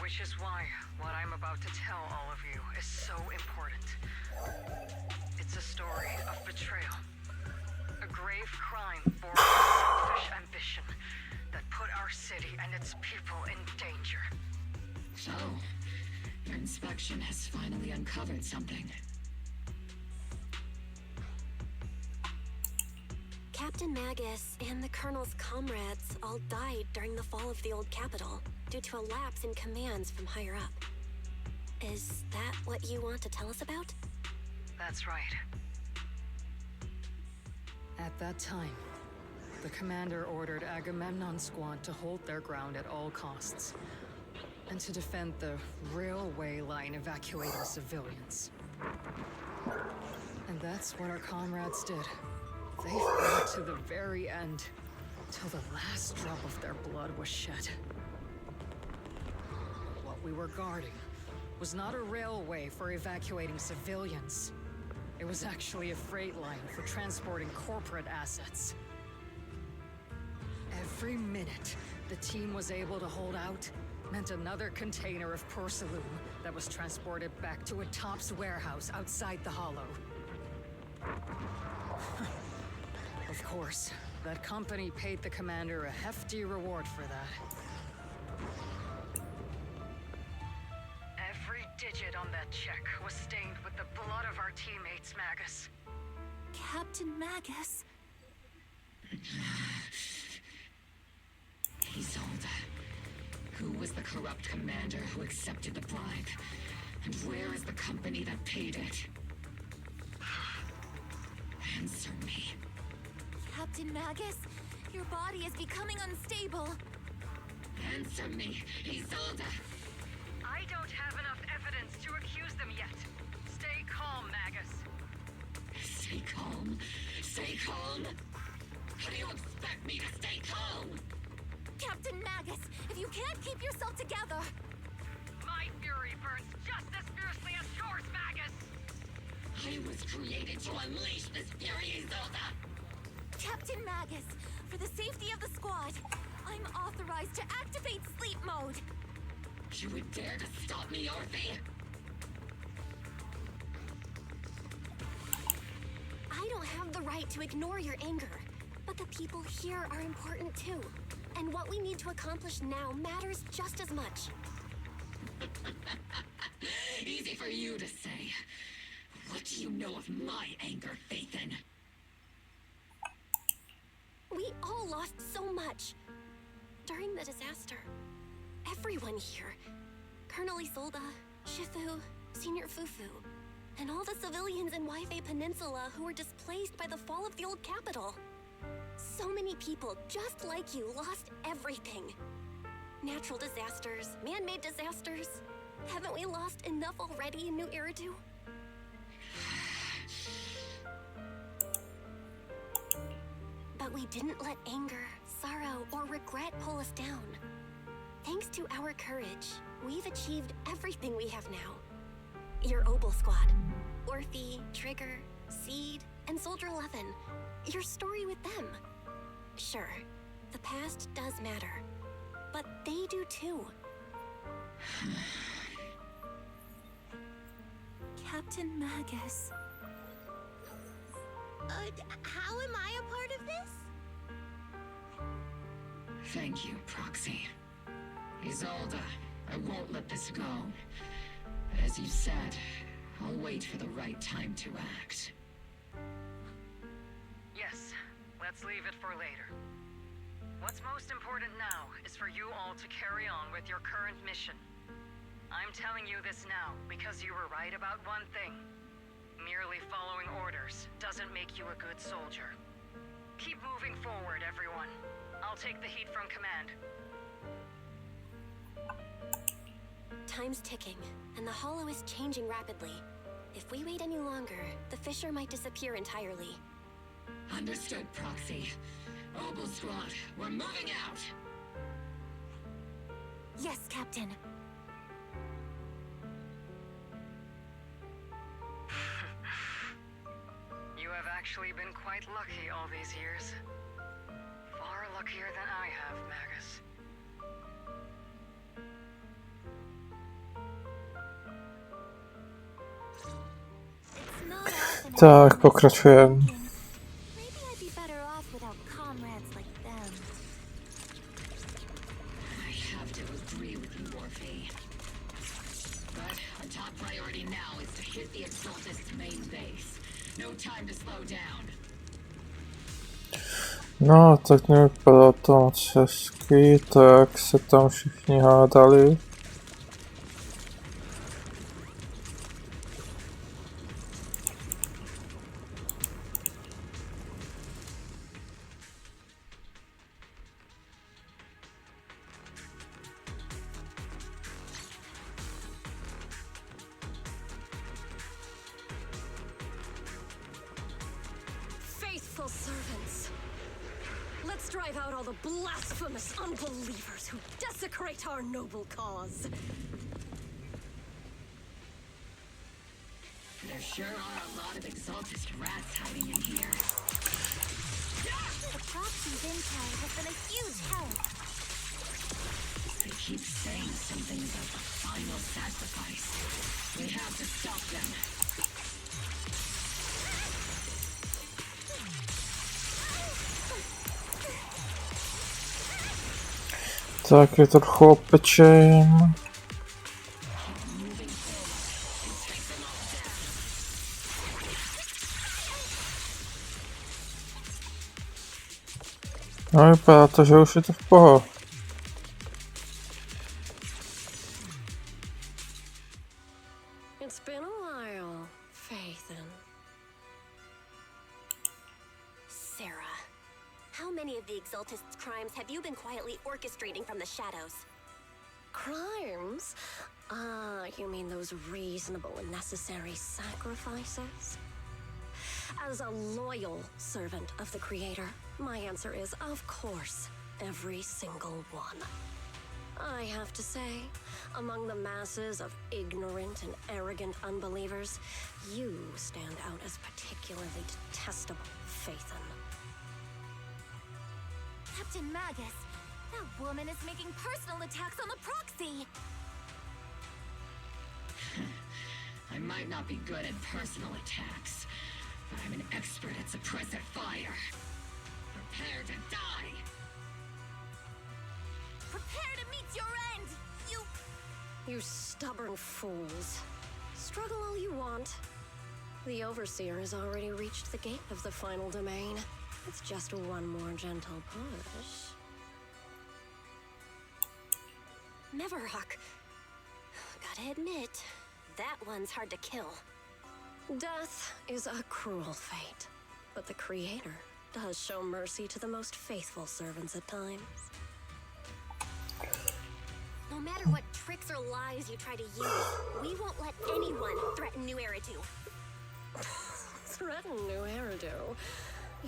Which is why what I'm about to tell all of you is so important. It's a story of betrayal. A grave crime born of selfish ambition that put our city and its people in danger. So, your inspection has finally uncovered something. Captain Magus and the Colonel's comrades all died during the fall of the old capital due to a lapse in commands from higher up. Is that what you want to tell us about? That's right. At that time, the commander ordered Agamemnon's squad to hold their ground at all costs, and to defend the railway line evacuating civilians. And that's what our comrades did. They fought to the very end, till the last drop of their blood was shed. What we were guarding was not a railway for evacuating civilians. It was actually a freight line for transporting corporate assets. Every minute the team was able to hold out meant another container of porcelain that was transported back to a Topps warehouse outside the Hollow. Of course, that company paid the commander a hefty reward for that. Every digit on that check was stained with the blood of our teammates, Magus. Captain Magus? Isolde. Who was the corrupt commander who accepted the bribe? And where is the company that paid it? Answer me. Captain Magus, your body is becoming unstable. Answer me, Isolde. I don't have enough evidence to accuse them yet. Stay calm, Magus. Stay calm. Stay calm. How do you expect me to stay calm? Captain Magus, if you can't keep yourself together... My fury burns just as fiercely as yours, Magus! I was created to unleash this fury, Isolde. Captain Magus, for the safety of the squad, I'm authorized to activate sleep mode. You would dare to stop me, Orphe? I don't have the right to ignore your anger, but the people here are important too. And what we need to accomplish now matters just as much. Easy for you to say. What do you know of my anger, Phaethon? We all lost so much. During the disaster, everyone here, Colonel Isolde, Shifu, Senior Fufu, and all the civilians in Waifei Peninsula who were displaced by the fall of the old capital. So many people just like you lost everything. Natural disasters, man-made disasters. Haven't we lost enough already in New Eridu? But we didn't let anger, sorrow, or regret pull us down. Thanks to our courage, we've achieved everything we have now. Your Obel squad, Orphe, Trigger, Seed, and Soldier 11. Your story with them. Sure, the past does matter, but they do too. Captain Magus. How am I a part of this? Thank you, Proxy. Isolde, I won't let this go. As you said, I'll wait for the right time to act. Yes, let's leave it for later. What's most important now is for you all to carry on with your current mission. I'm telling you this now because you were right about one thing. Merely following orders doesn't make you a good soldier. Keep moving forward, everyone. I'll take the heat from command. Time's ticking, and the Hollow is changing rapidly. If we wait any longer, the fissure might disappear entirely. Understood, Proxy. Obel Squad, we're moving out! Yes, Captain. You have actually been quite lucky all these years. Far luckier than I have, Magus. It's not often Tak, pokračujeme. Maybe I'd be better off without comrades like them. I have to agree with you, Orphe. But our top priority now is to hit the Exaltist's main base. No time to slow down. No, tak nevypadá to moc hezky, tak se tam všichni hádali. Faithful servants. Let's drive out all the blasphemous unbelievers who desecrate our noble cause. There sure are a lot of exaltist rats hiding in here. The proxy's intel has been a huge help. They keep saying something about the final sacrifice. We have to stop them. Tak je trochu opečen. No vypadá to, že už je to v pohodě. It's been a while, Faithen. Sarah, how many of the Exaltists' crimes have you been quietly orchestrating from the shadows? Crimes? Ah, you mean those reasonable and necessary sacrifices? As a loyal servant of the Creator, my answer is, of course, every single one. I have to say, among the masses of ignorant and arrogant unbelievers, you stand out as particularly detestable, Faithen. Captain Magus, that woman is making personal attacks on the proxy! I might not be good at personal attacks, but I'm an expert at suppressive fire. Prepare to die! Prepare to meet your end, you... You stubborn fools. Struggle all you want. The Overseer has already reached the gate of the final domain. It's just one more gentle push. Neverhawk. Gotta admit, that one's hard to kill. Death is a cruel fate, but the Creator does show mercy to the most faithful servants at times. No matter what tricks or lies you try to use, we won't let anyone threaten New Eridu. Threaten New Eridu?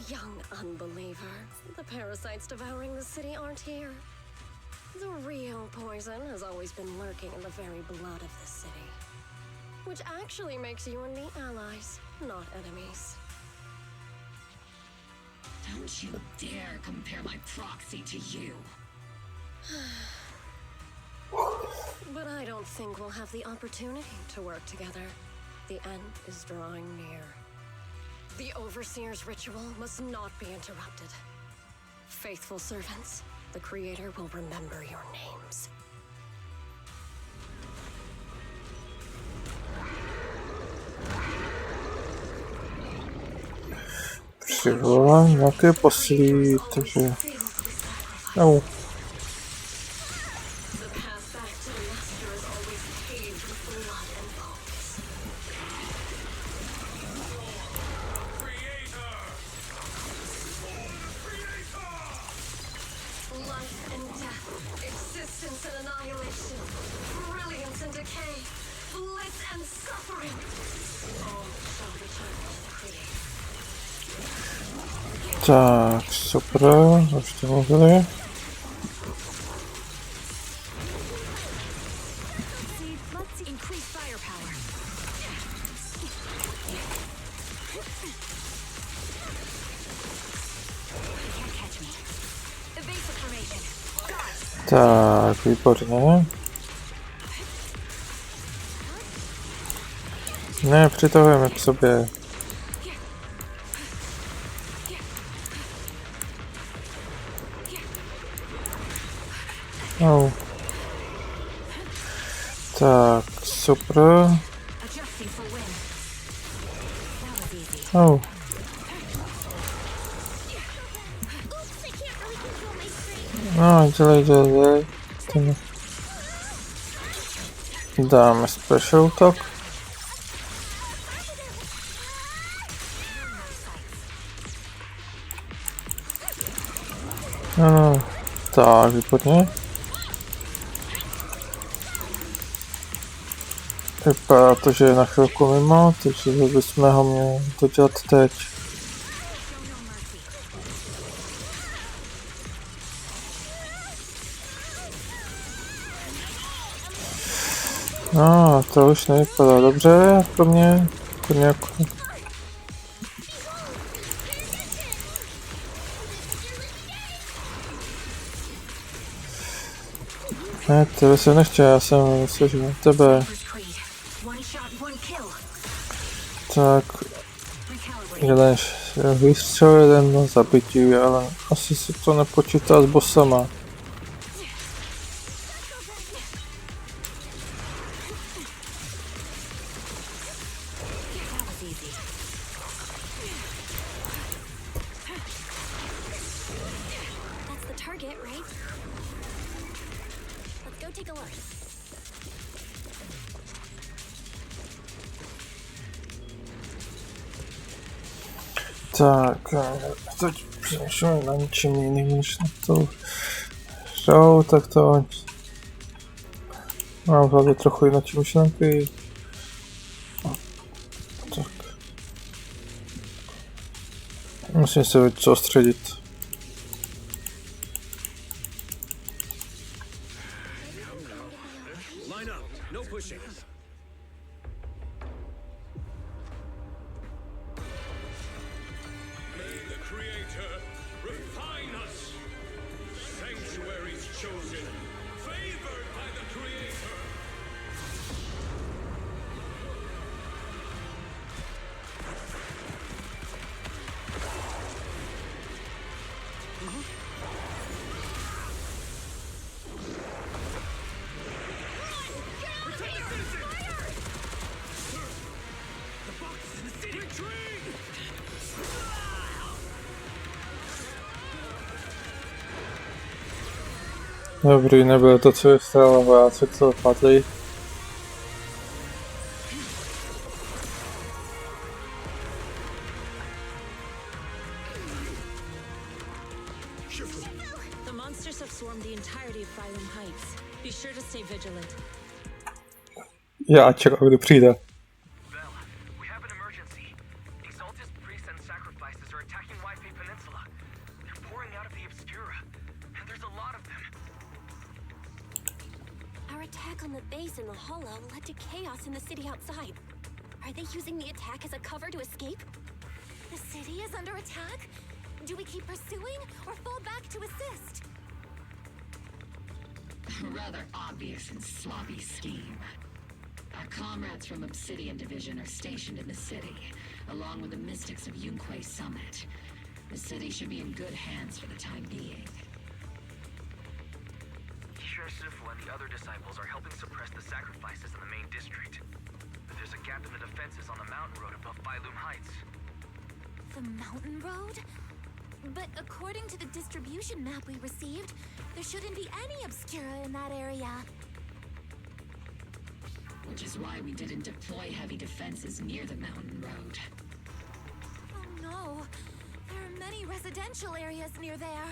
Young unbeliever. The parasites devouring the city aren't here. The real poison has always been lurking in the very blood of the city. Which actually makes you and me allies, not enemies. Don't you dare compare my proxy to you. But I don't think we'll have the opportunity to work together. The end is drawing near. The Overseer's ritual must not be interrupted. Faithful servants, the Creator will remember your names. Přivolám nějaké poslí, takže... Au. Tak, super, už to mluvili. Tak, výborně. Ne, přitahujeme k sobě. Oh. Tak, super. Oh. No, dělej. Dáme special útok. No, tak, výborně. Vypadá to, že je na chvilku mimo, takže bychom ho měli to dělat teď. No, to už nevypadá dobře pro mě. To nějak... Ne, tebe jsem nechtěl, já jsem myslel, že tebe. Tak, jeden vystřel, jeden zabití, ale asi se to nepočítá s bossama. Tak, teď přemýšlím na ničem jiným, než na to hrou, tak to mám v hlavě trochu jináčí myšlenky. Tak. Musím se soustředit. Dobrý, nebylo to, co je stále vojáci, co padli. The monsters have swarmed the entirety of Phylum Heights. Be sure to stay vigilant. Já čekám, kdy přijde. In the hollow led to chaos in the city outside. Are they using the attack as a cover to escape? The city is under attack? Do we keep pursuing or fall back to assist? A rather obvious and sloppy scheme. Our comrades from Obsidian Division are stationed in the city, along with the mystics of Yunquay Summit. The city should be in good hands for the time being. And the other disciples are helping suppress the sacrifices in the main district. There's a gap in the defenses on the mountain road above Phylum Heights. The mountain road? But according to the distribution map we received, there shouldn't be any Obscura in that area. Which is why we didn't deploy heavy defenses near the mountain road. Oh no, there are many residential areas near there.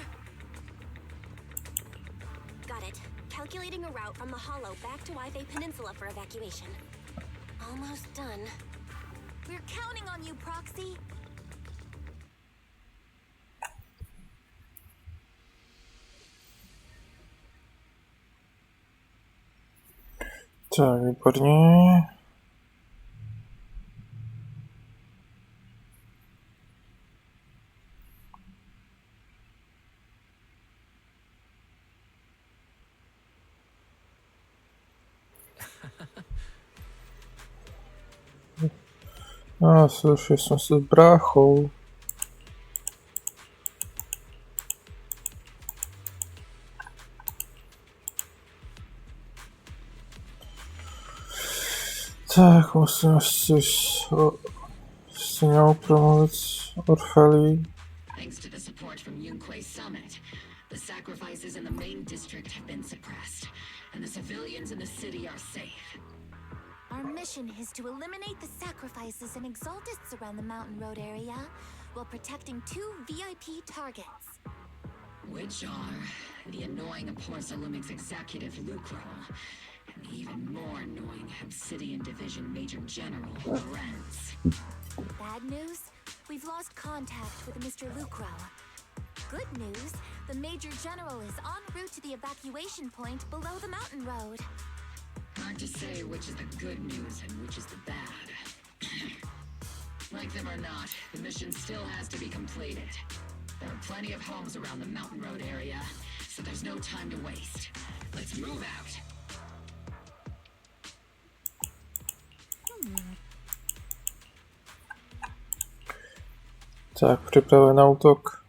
Got it. Calculating a route from the hollow back to Wi-Fi Peninsula for evacuation. Almost done. We're counting on you, Proxy. Tak, výborně. A slušil jsem se s bráchou. Tak, musím si s ňou promluvit Orfelí. Thanks to the support from Yunquay Summit, the sacrifices in the main district have been suppressed, and the civilians in the city are safe. Our mission is to eliminate the sacrifices and exaltists around the mountain road area while protecting 2 VIP targets. Which are the annoying Porcelumix executive Lucro, and the even more annoying Obsidian Division Major General Lorenz. Bad news? We've lost contact with Mr. Lucro. Good news, the Major General is en route to the evacuation point below the mountain road. Hard to say which is the good news and which is the bad. Like them or not, the mission still has to be completed. There are plenty of homes around the Mountain Road area, so there's no time to waste. Let's move out. Tak, připraven na útok.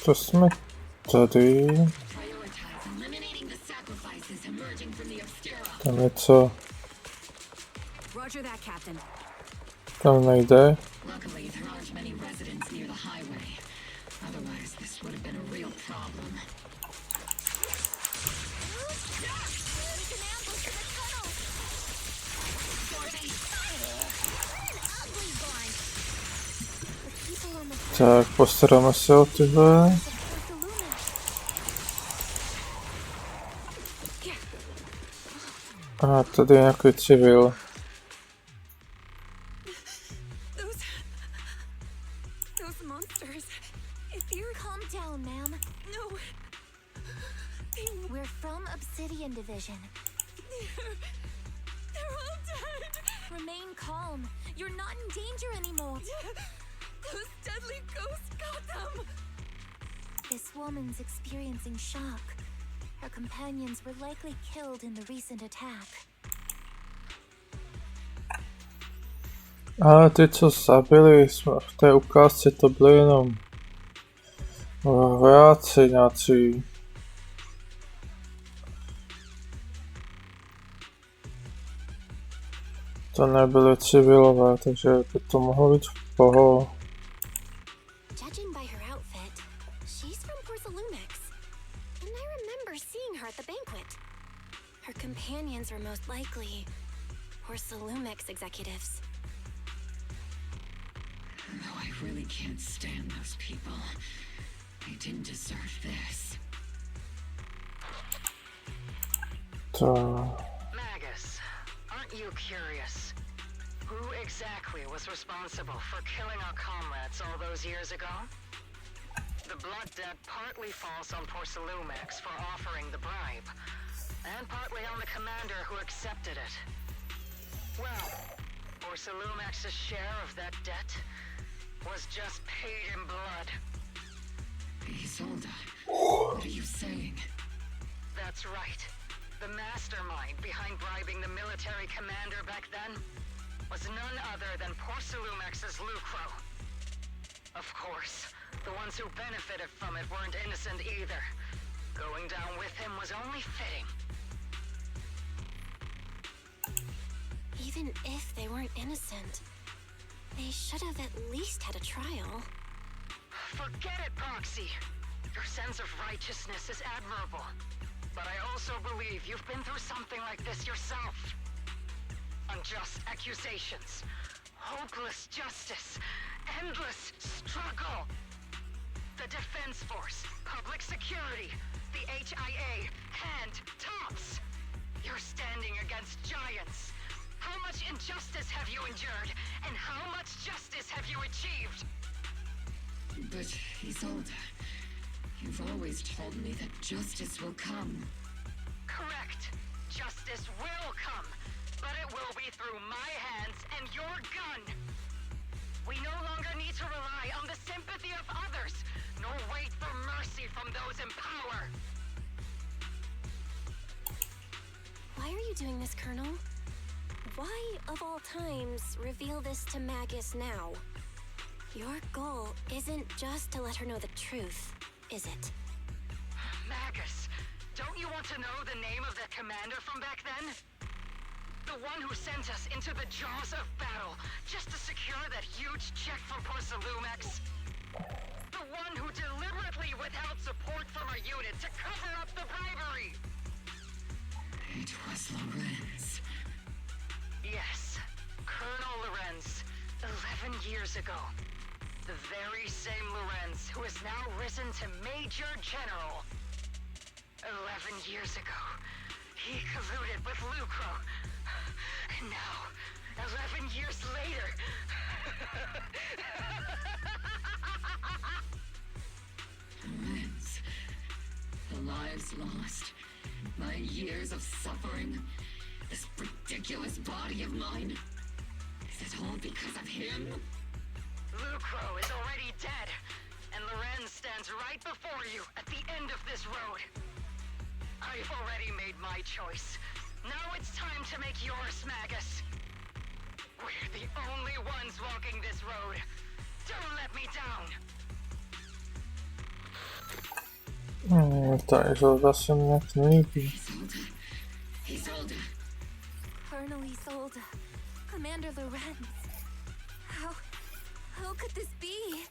To jsme tady. Tam něco. Tam nejde. Tak, postaráme se o tyhle. A tady je nějaký civil. down, ma'am. No. We're from Obsidian Division. They're all dead. Remain calm. You're not in danger anymore. Those deadly ghosts got them. This woman's experiencing shock. Her companions were likely killed in the recent attack. Ale ty, co zabili v té ukázce, to byly jenom vojáci nějací. To nebyly civilové, takže by to mohlo být v pohodě. Judging by her outfit, she's from Porcelumex. And I remember seeing her at the banquet. Her companions were most likely Porcelumex executives. No, I really can't stand those people. They didn't deserve this. Magus, aren't you curious? Who exactly was responsible for killing our comrades all those years ago? The blood debt partly falls on Porcelumex for offering the bribe, and partly on the commander who accepted it. Well, Porcelumex's share of that debt was just paid in blood. Isolde, what are you saying? That's right. The mastermind behind bribing the military commander back then was none other than Porcelumex's Lucro. Of course, the ones who benefited from it weren't innocent either. Going down with him was only fitting. Even if they weren't innocent, they should have at least had a trial. Forget it, Proxy. Your sense of righteousness is admirable. But I also believe you've been through something like this yourself. Unjust accusations, hopeless justice, endless struggle. The Defense Force, public security, the HIA, and TOPS. You're standing against giants. How much injustice have you endured, and how much justice have you achieved? But, Isolde, you've always told me that justice will come. Correct. Justice will come, but it will be through my hands and your gun. We no longer need to rely on the sympathy of others, nor wait for mercy from those in power. Why are you doing this, Colonel? Why, of all times, reveal this to Magus now? Your goal isn't just to let her know the truth, is it? Magus, don't you want to know the name of the commander from back then? The one who sent us into the jaws of battle just to secure that huge check from Porcelumex? The one who deliberately withheld support from our unit to cover up the bribery? It was Lorenz. Yes. Colonel Lorenz, 11 years ago. The very same Lorenz who has now risen to Major General. 11 years ago, he colluded with Lucro. And now, 11 years later... Lorenz, the lives lost, my years of suffering, this ridiculous body of mine. Is it all because of him? Lucro is already dead, and Lorenz stands right before you at the end of this road. I've already made my choice. Now it's time to make yours, Magus. We're the only ones walking this road. Don't let me down. Ta Isolda se mi nějak nelíbí. Isolda. Colonel Isolda. Commander Lorenz. How could this be?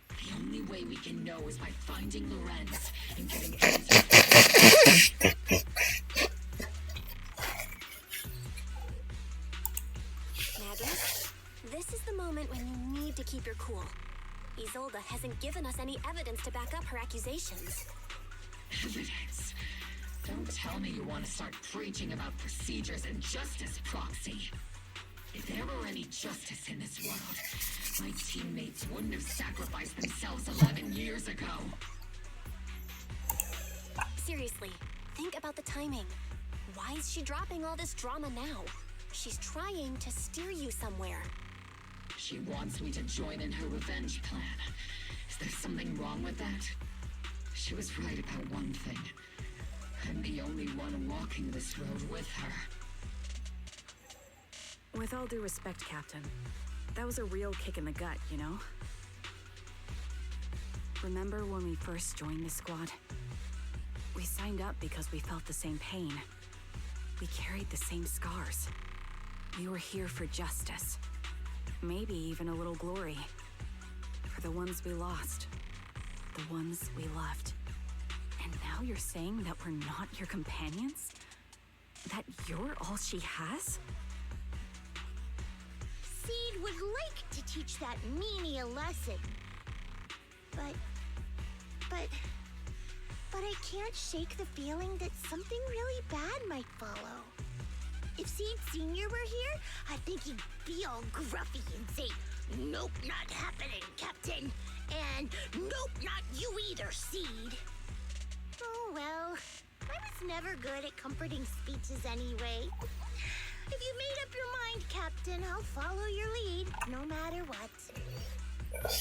The only way we can know is by finding Lorenz and getting answers. Magus, this is the moment when you need to keep your cool. Isolda hasn't given us any evidence to back up her accusations. Evidence? Don't tell me you want to start preaching about procedures and justice, Proxy. If there were any justice in this world, my teammates wouldn't have sacrificed themselves 11 years ago. Seriously, think about the timing. Why is she dropping all this drama now? She's trying to steer you somewhere. She wants me to join in her revenge plan. Is there something wrong with that? She was right about one thing. I'm the only one walking this road with her. With all due respect, Captain, that was a real kick in the gut, you know? Remember when we first joined the squad? We signed up because we felt the same pain. We carried the same scars. We were here for justice. Maybe even a little glory. For the ones we lost. The ones we loved. And now you're saying that we're not your companions? That you're all she has? Seed would like to teach that meanie a lesson. But I can't shake the feeling that something really bad might follow. If Seed Sr. were here, I think he'd be all gruffy and say, "Nope, not happening, Captain." And "Nope, not you either, Seed." Oh well, I was never good at comforting speeches anyway. If you made up your mind, Captain, I'll follow your lead, no matter what.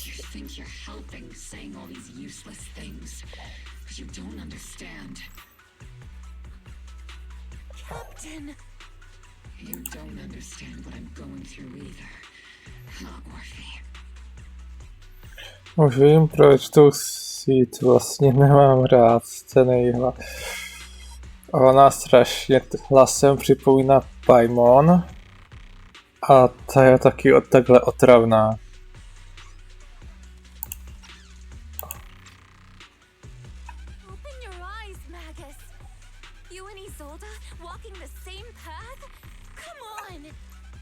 You think you're helping saying all these useless things, but you don't understand. Captain! You don't understand what I'm going through either, huh, Orphy? Už vím, proč tu Seed vlastně nemám rád, ten nejhla. Ona strašně hlasem připomíná Paimon a ta je taky takhle otravná. Open your eyes, Magus. You and Isolda walking the same path? Come on!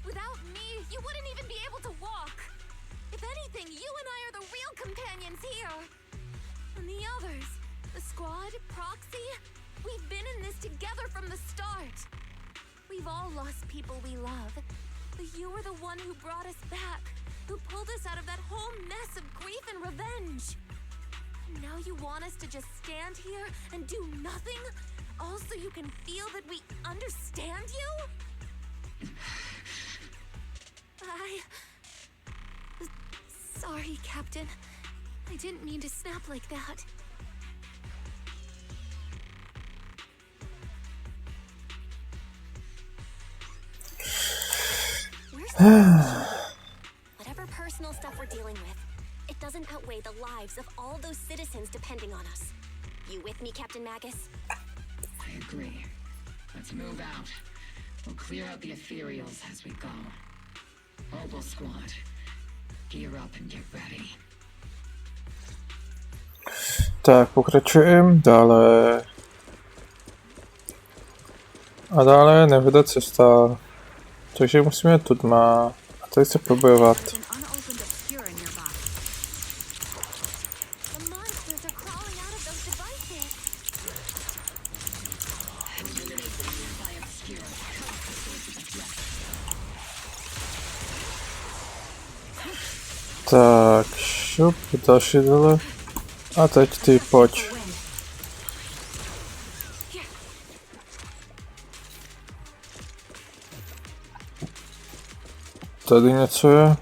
Without me, you wouldn't even be able to walk. If anything, you and I are the real companions here. And the others, the squad, Proxy, we've been in this together from the start. We've all lost people we love, but you were the one who brought us back, who pulled us out of that whole mess of grief and revenge. And now you want us to just stand here and do nothing, all so you can feel that we understand you? Sorry, Captain. I didn't mean to snap like that. Whatever personal stuff we're dealing with, it doesn't outweigh the lives of all those citizens depending on us. You with me, Captain Magus? I agree. Let's move out. We'll clear out the ethereals as we go. Mobile squad, gear up and get ready. Tak, pokračujeme dále. A dále nevede cesta. Takže musíme tu dma a tady se probojovat. Tak, šup, další dole. A teď ty pojď. Tady něco je.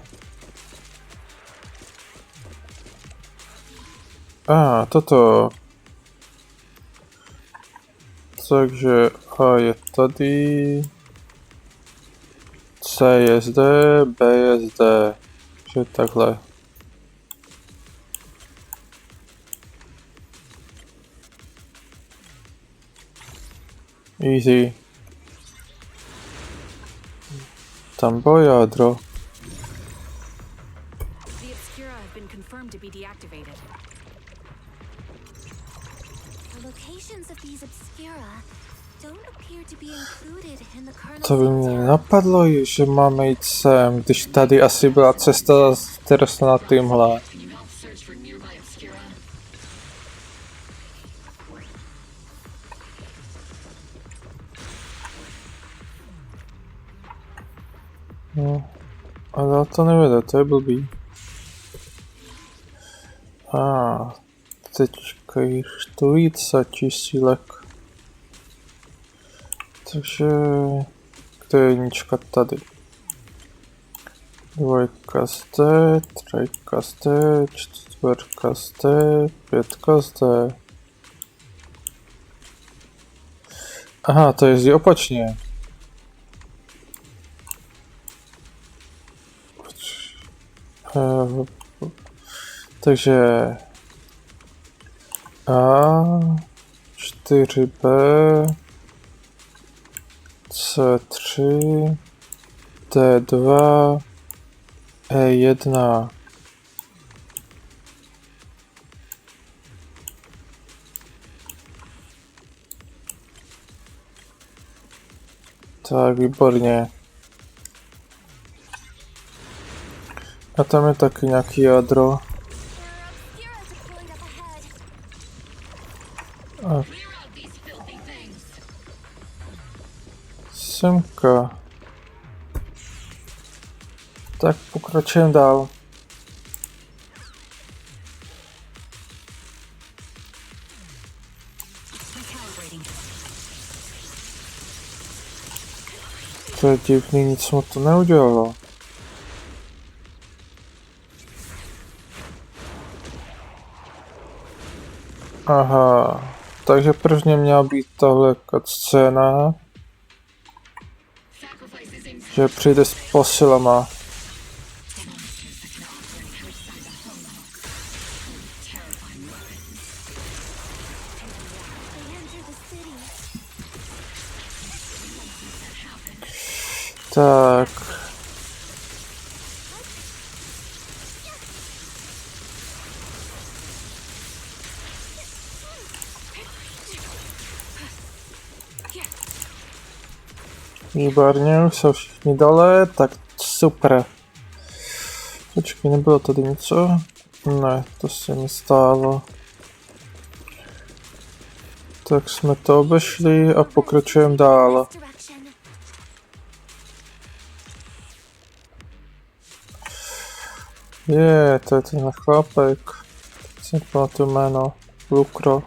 Toto. Takže A je tady. C je zde, B je zde. Takže takhle. Easy. Tam bylo jádro. To by mě napadlo, že máme jít sem, když tady asi byla cesta teraz na tímhle. No, a dál to nevede, to je blbý. Teďka ještě víc čísílek. Takže to je jednička tady. Dvojka zde, trojka zde, čtvrka zde, pětka zde. Aha, to jezdí opačně. Takže A, 4B, C3, D2, E1. Tak, výborně. A tam je taky nějaký jádro. A semka. Tak pokračujeme dál. To je divný, nic mu to neudělalo. Aha, takže prvně měla být tahle scéna, že přijde s posilama. Tak. Výborně, už jsou všichni dole, tak super. Počkej, nebylo tady něco? Ne, to se mi stálo. Tak jsme to obešli a pokračujeme dál. To je ten chlapek. Teď si pamatuju jméno. Lukro.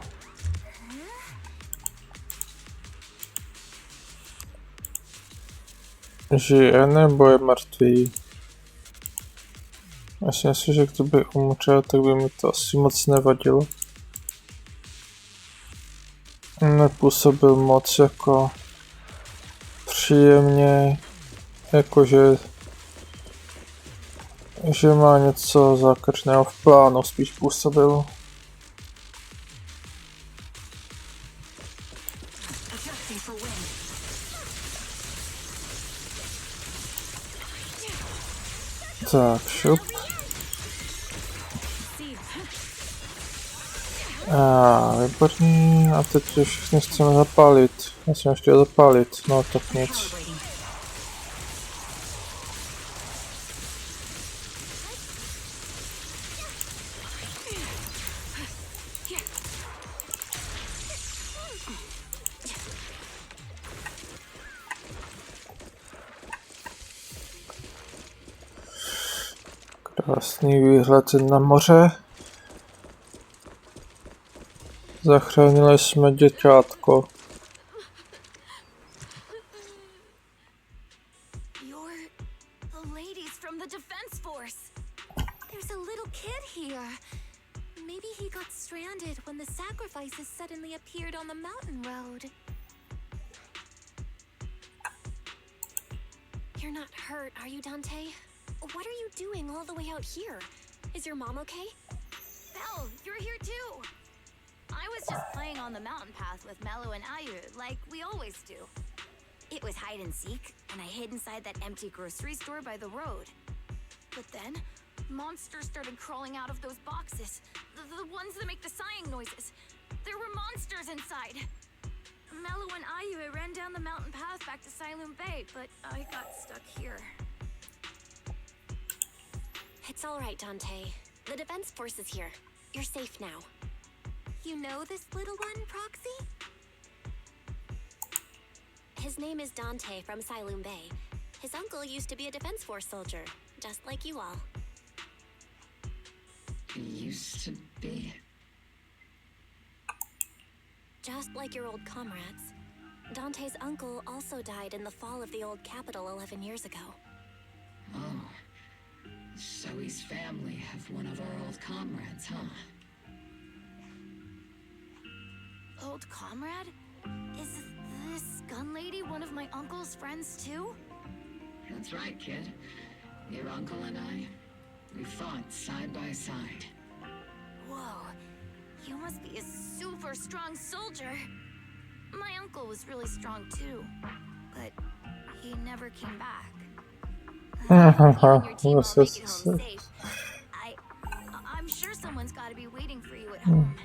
Žije nebo je mrtvý? Myslím si, že kdyby umřel, tak by mi to asi moc nevadilo. Nepůsobil moc jako příjemně, jakože že má něco zákačného v plánu, spíš působil. Tak, šup. Výborný. A teď všichni chceme zapálit. Já jsem chtěl zapálit, no tak nic. Krásný výhled na moře. Zachránili jsme děťátko. You're the ladies from the defense force. There's a little kid here. Maybe he got stranded when the sacrifices suddenly appeared on the mountain road. You're not hurt, are you, Dante? What are you doing all the way out here? Is your mom okay? Belle, you're here too. I was just playing on the mountain path with Mello and Ayu, like we always do. It was hide and seek, and I hid inside that empty grocery store by the road. But then, monsters started crawling out of those boxes. The ones that make the sighing noises. There were monsters inside. Mello and Ayu ran down the mountain path back to Silent Bay, but I got stuck here. It's all right, Dante. The defense force is here. You're safe now. You know this little one, Proxy? His name is Dante from Silent Bay. His uncle used to be a defense force soldier, just like you all. Used to be. Just like your old comrades. Dante's uncle also died in the fall of the old capital 11 years ago. Oh. Zoe's family have one of our old comrades, huh? Old comrade? Is this gun lady one of my uncle's friends too? That's right, kid. Your uncle and I, we fought side by side. Whoa, you must be a super strong soldier. My uncle was really strong too, but he never came back. I'm sure someone's got to be waiting for you at home.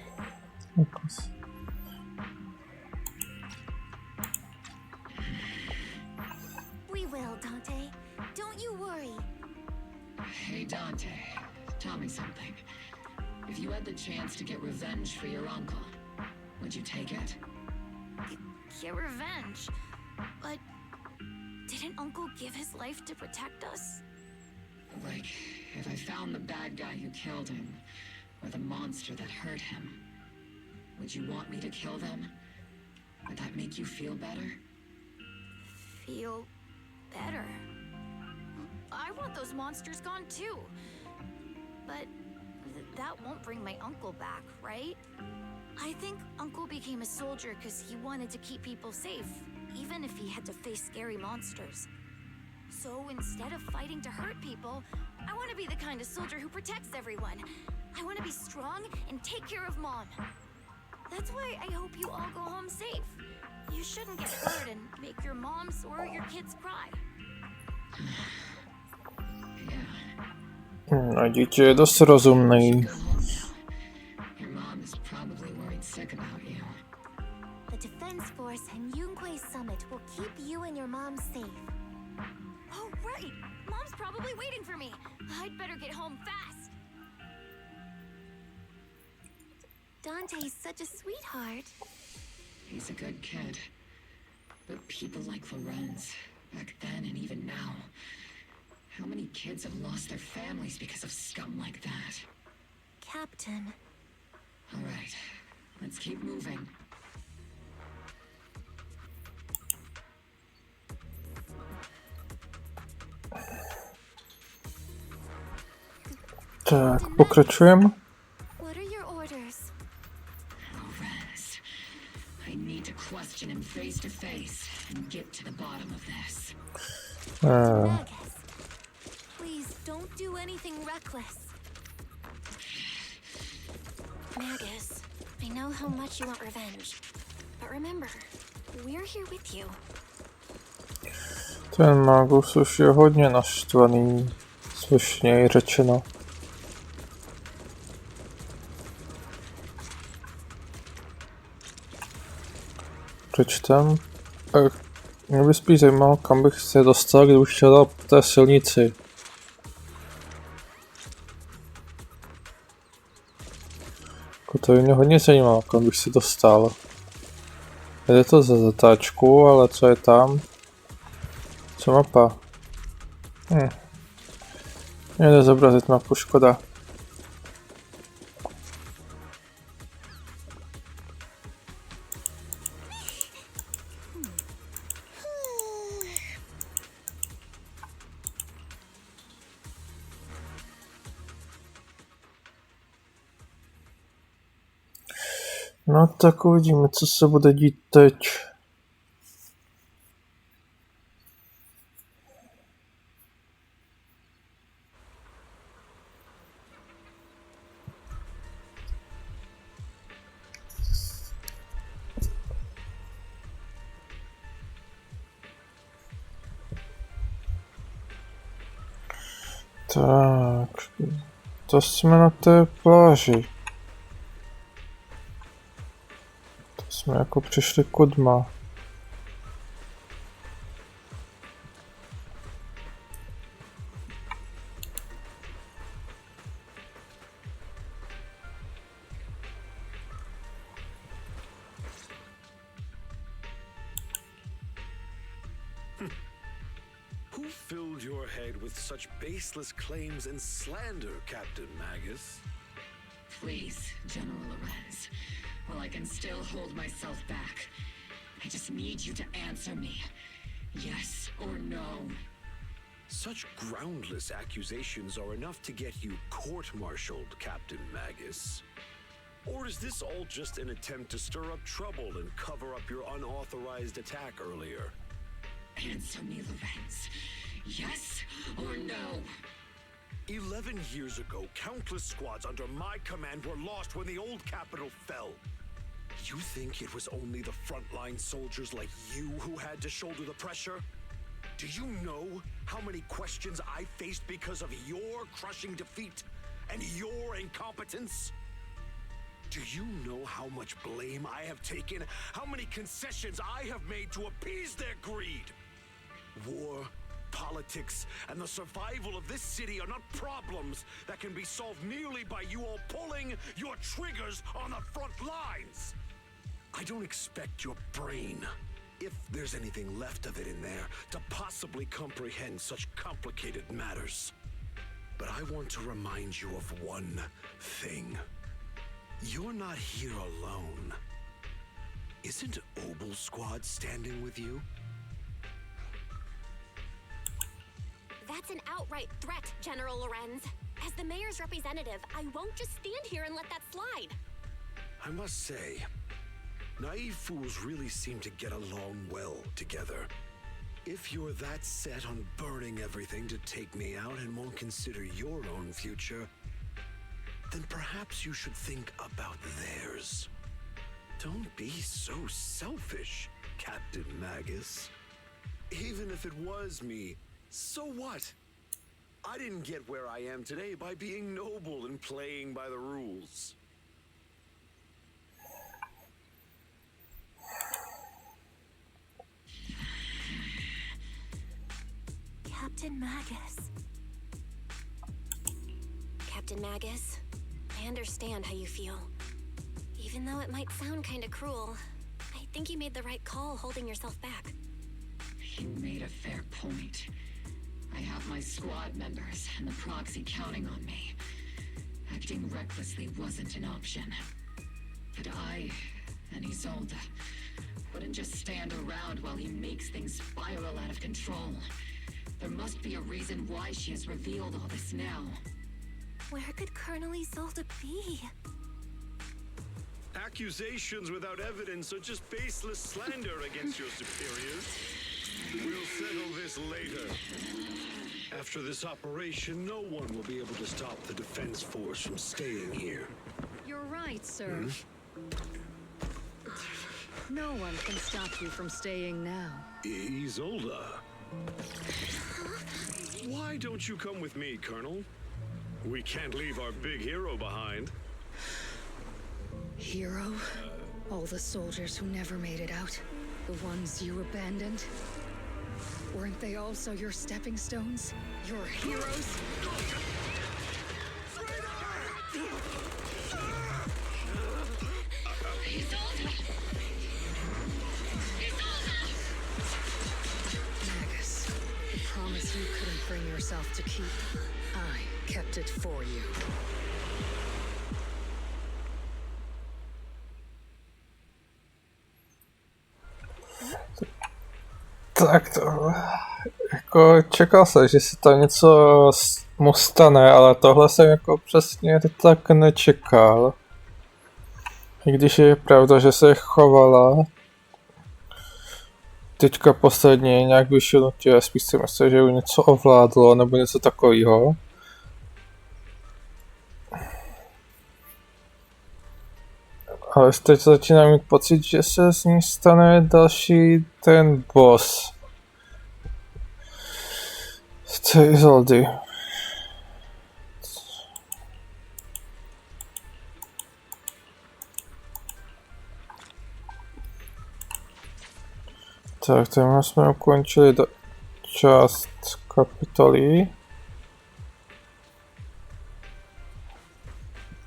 We will, Dante. Don't you worry. Hey, Dante, tell me something. If you had the chance to get revenge for your uncle, would you take it? Get revenge? But didn't Uncle give his life to protect us? Like, if I found the bad guy who killed him, or the monster that hurt him, would you want me to kill them? Would that make you feel better? Feel better? I want those monsters gone too. But that won't bring my uncle back, right? I think Uncle became a soldier because he wanted to keep people safe, even if he had to face scary monsters. So instead of fighting to hurt people, I want to be the kind of soldier who protects everyone. I want to be strong and take care of Mom. That's why I hope you all go home safe. You shouldn't get hurt and make your moms or your kids cry. A dítě je dost rozumný. Your mom is probably worried sick about you. The Defense Force and Yunquei Summit will keep you and your mom safe. Oh, right! Mom's probably waiting for me. I'd better get home fast. Dante's such a sweetheart. He's a good kid. But people like Lorenz, back then and even now, how many kids have lost their families because of scum like that? Captain. All right, let's keep moving. Tak, pokračujeme. What are your orders? Lorenz, I need to question him face to face and get to the bottom of this. Please don't do anything reckless. Magus, I know how much you want revenge. But remember, we're here with you. Ten Magus už je hodně naštvaný, slušněji řečeno. Přečtem. Mě by spíš zajímalo, kam bych se dostal, když už chtěl po té silnici. To by mě hodně zajímalo, kam bych se dostal. Je to ZZZ, ale co je tam? Co mapa? Nejde zobrazit mapu, škoda. No tak uvidíme, co se bude dít teď. Tak, to jsme na té pláži. To jsme jako přišli kudma. Who filled your head with such baseless claims and slander, Captain Magus? Please, General Lorenz. While I can still hold myself back, I just need you to answer me. Yes or no? Such groundless accusations are enough to get you court-martialed, Captain Magus. Or is this all just an attempt to stir up trouble and cover up your unauthorized attack earlier? Answer me, Lorenz. Yes or no? 11 years ago, countless squads under my command were lost when the old capital fell. You think it was only the frontline soldiers like you who had to shoulder the pressure? Do you know how many questions I faced because of your crushing defeat and your incompetence? Do you know how much blame I have taken? How many concessions I have made to appease their greed? War, politics, and the survival of this city are not problems that can be solved merely by you all pulling your triggers on the front lines. I don't expect your brain, if there's anything left of it in there, to possibly comprehend such complicated matters. But I want to remind you of one thing. You're not here alone. Isn't Obel Squad standing with you? That's an outright threat, General Lorenz. As the mayor's representative, I won't just stand here and let that slide. I must say, naive fools really seem to get along well together. If you're that set on burning everything to take me out and won't consider your own future, then perhaps you should think about theirs. Don't be so selfish, Captain Magus. Even if it was me, so what? I didn't get where I am today by being noble and playing by the rules. Captain Magus. Captain Magus, I understand how you feel. Even though it might sound kinda cruel, I think you made the right call holding yourself back. You made a fair point. I have my squad members and the proxy counting on me. Acting recklessly wasn't an option. But I and Isolde wouldn't just stand around while he makes things spiral out of control. There must be a reason why she has revealed all this now. Where could Colonel Isolde be? Accusations without evidence are just baseless slander against your superiors. We'll settle this later. After this operation, no one will be able to stop the defense force from staying here. You're right, sir. No one can stop you from staying now. Isolde. Why don't you come with me, Colonel? We can't leave our big hero behind. Hero? All the soldiers who never made it out? The ones you abandoned? Weren't they also your stepping stones? Your heroes? Magus, the promise you couldn't bring yourself to keep, I prevent it for you. Tak to... Jako čekal jsem, že se tam něco mu stane, ale tohle jsem jako přesně tak nečekal. I když je pravda, že se chovala teďka posledně nějak vyšinutě, spíš si myslím, že ju něco ovládlo nebo něco takového. Ale teď začínám mít pocit, že se z ní stane další ten boss. Z té Izoldy. Tak, tam jsme ukončili část kapitoly.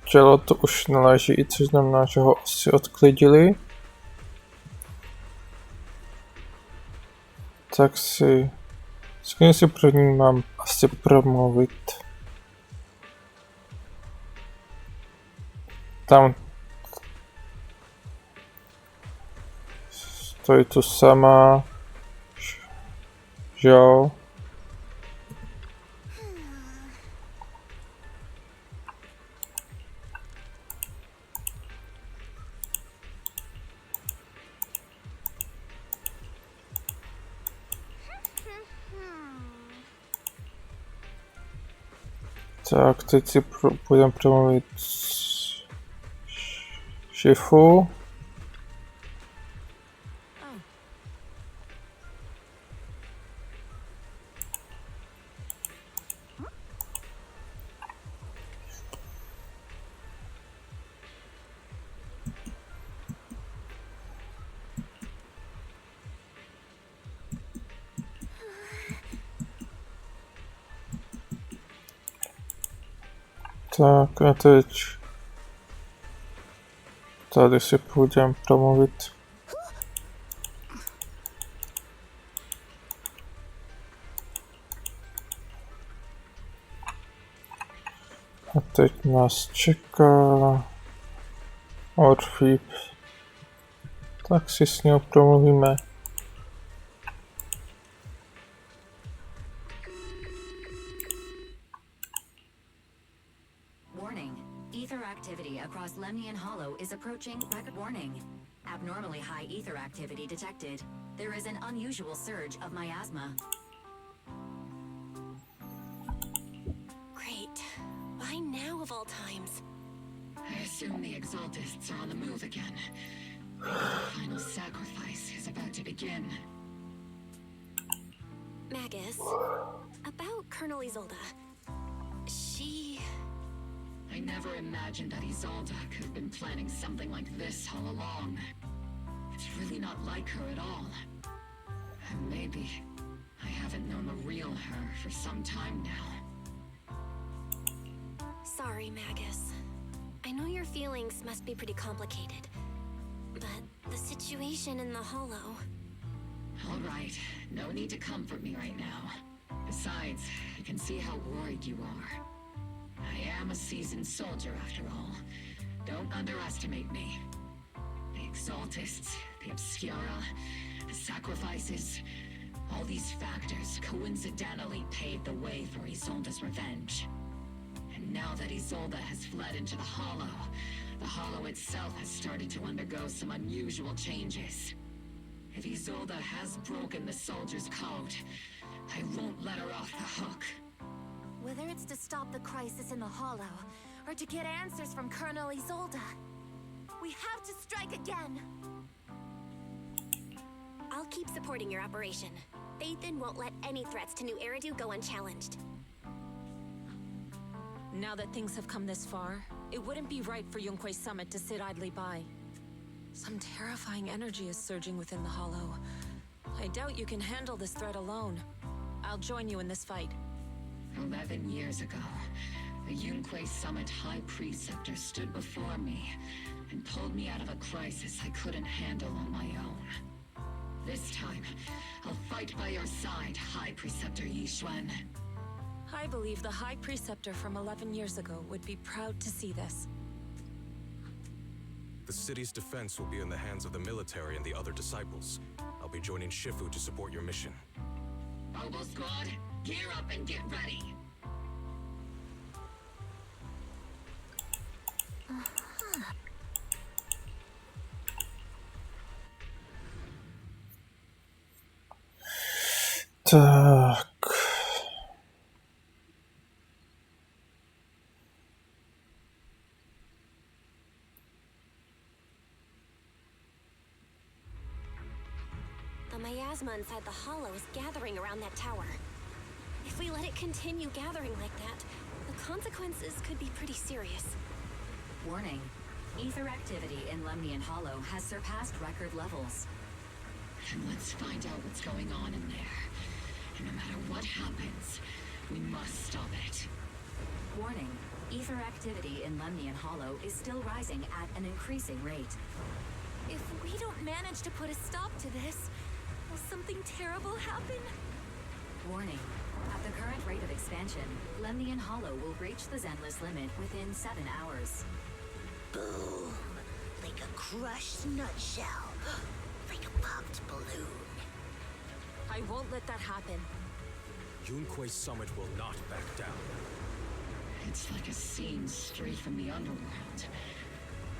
Tělo to už neleží, což znamená, že ho asi odklidili. Tak si... S kým si pro ní mám asi promluvit. Tam... Stojí tu sama. Jo. Tak, teď si půjdeme promluvit šéfu. Tak a teď tady si půjdeme promluvit. A teď nás čeká Orfíp. Tak si s ním promluvíme. Is approaching record warning. Abnormally high ether activity detected. There is an unusual surge of miasma. Great. Why now of all times? I assume the Exaltists are on the move again. The final sacrifice is about to begin. Magus, about Colonel Isolde. She... I never imagined that Isolde could have been planning something like this all along. It's really not like her at all. And maybe I haven't known the real her for some time now. Sorry, Magus. I know your feelings must be pretty complicated, but the situation in the Hollow... All right, no need to comfort me right now. Besides, I can see how worried you are. I am a seasoned soldier, after all. Don't underestimate me. The Exaltists, the Obscura, the sacrifices, all these factors coincidentally paved the way for Isolde's revenge. And now that Isolde has fled into the Hollow itself has started to undergo some unusual changes. If Isolde has broken the soldier's code, I won't let her off the hook. Whether it's to stop the crisis in the Hollow, or to get answers from Colonel Isolde, we have to strike again! I'll keep supporting your operation. Phaethon won't let any threats to New Eridu go unchallenged. Now that things have come this far, it wouldn't be right for Yunque's summit to sit idly by. Some terrifying energy is surging within the Hollow. I doubt you can handle this threat alone. I'll join you in this fight. 11 years ago, the Yunque Summit High Preceptor stood before me and pulled me out of a crisis I couldn't handle on my own. This time, I'll fight by your side, High Preceptor Yixuan. I believe the High Preceptor from 11 years ago would be proud to see this. The city's defense will be in the hands of the military and the other disciples. I'll be joining Shifu to support your mission. Mobile squad, gear up and get ready. Tak. The miasma inside the hollow is gathering around that tower. If we let it continue gathering like that, the consequences could be pretty serious. Warning. Ether activity in Lemnian Hollow has surpassed record levels. And let's find out what's going on in there. And no matter what happens, we must stop it. Warning. Ether activity in Lemnian Hollow is still rising at an increasing rate. If we don't manage to put a stop to this, will something terrible happen? Warning. At the current rate of expansion, Lemnian Hollow will reach the Zenless limit within 7 hours. Boom. Like a crushed nutshell. Like a popped balloon. I won't let that happen. Yunquei Summit will not back down. It's like a scene straight from the underworld.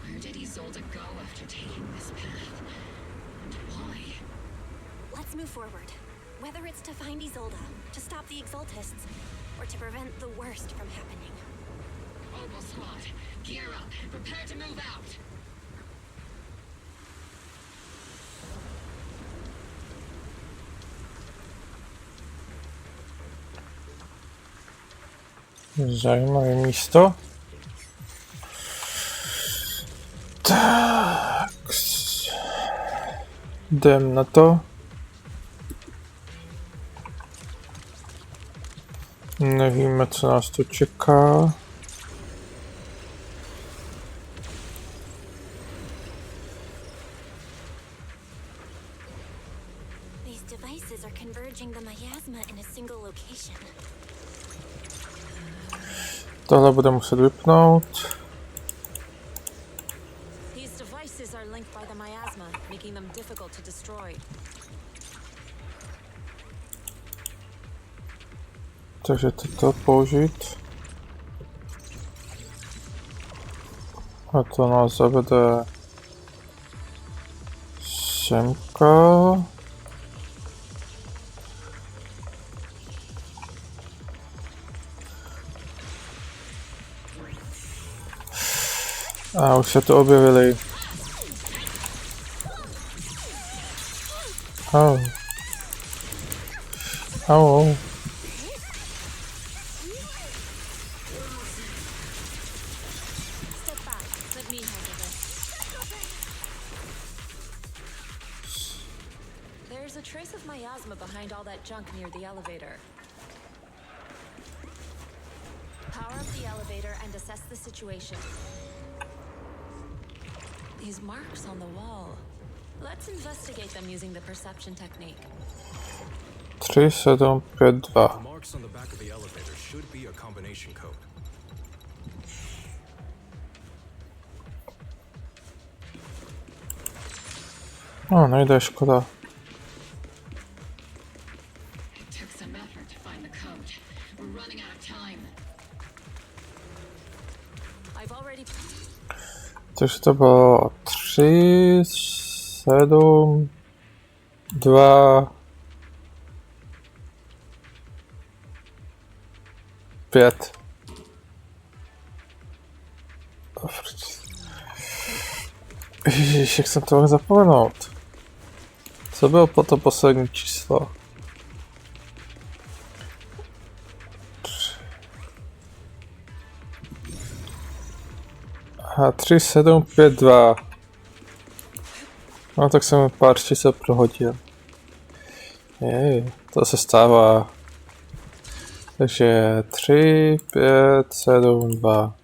Where did Isolde go after taking this path? And why? Let's move forward. Whether it's to find Isolde, to stop the Exaltists, or to prevent the worst from happening. Mobile squad, gear up and prepare to move out. Zajímavé místo. Tak. Jdem na to. Nevíme, co nás tu čeká. These devices are converging the miasma in a single location. Tohle bude muset vypnout. These devices are linked by the miasma, making them difficult to destroy. Takže toto použít. A to nás zavede semka. A už se to objevili. Au. Au. There's a trace of miasma behind all that junk near the elevator. Power up the elevator and assess the situation. These marks on the wall. Let's investigate them using the perception technique. 3752. The marks on the back of the elevator should be a combination code. No, nejde, škoda. It took some effort to find the code. We're running out of time. I've already... Takže to bylo 3, 7, 2, 5. Ježiš, jak jsem to mohl zapomenout. Co bylo po to poslední číslo? A 3, 7, 5, 2. No tak jsem pár čísel prohodil. Jej, to se stává. Takže 3, 5, 7, 2.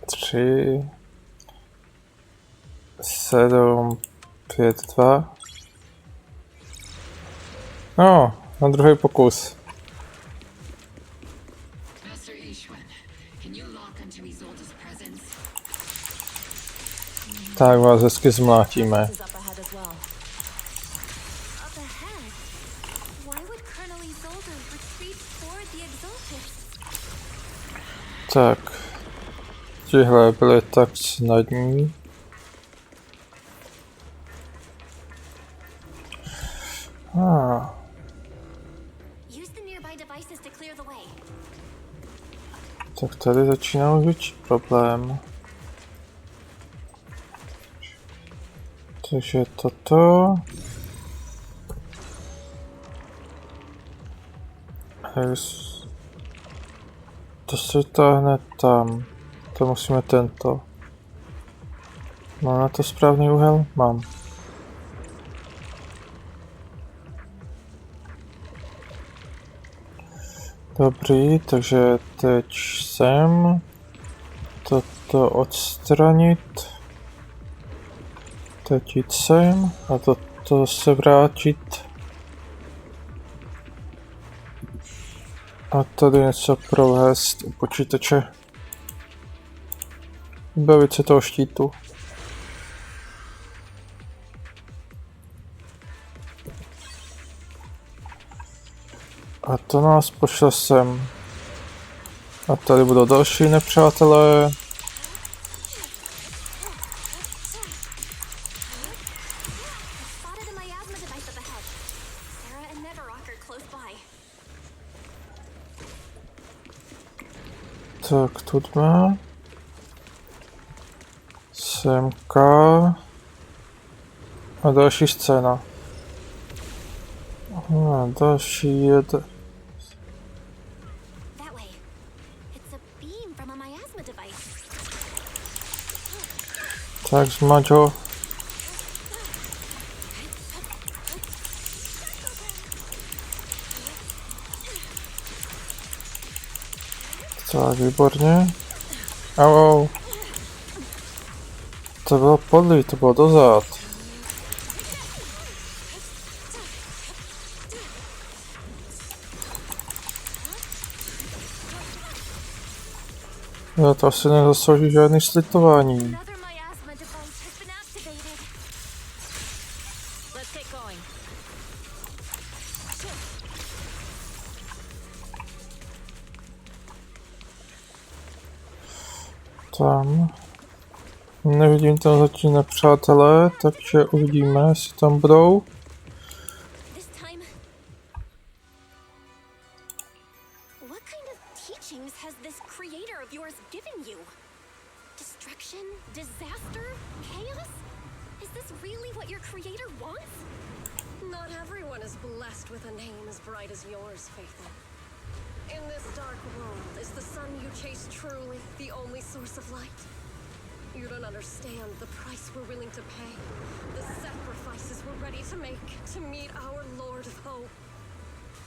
3, 7, 5, 2. No, Na druhý pokus. Tak vás hezky zmlátíme. Tak. Tihle byly tak snadní. Tak tady začíná už větší problém. Takže toto. To se táhne tam. To musíme tento. Mám na to správný úhel? Mám. Dobrý, takže teď sem. Toto odstranit. Teď jít sem a toto se vrátit. A tady něco provést u počítače. Vybavit se toho štítu. A to nás pošle sem. A tady budou další nepřátelé. Tak, tu jsme. Semka. A další scéna. A další jede. Tak, zmaď ho. Tak, výborně. Au. To bylo podlý, to bylo dozad. Já to asi nezaslouží žádný slitování. Tam. Nevidím tam zatím nepřátelé, takže uvidíme, jestli tam budou. You don't understand the price we're willing to pay, the sacrifices we're ready to make to meet our Lord of Hope.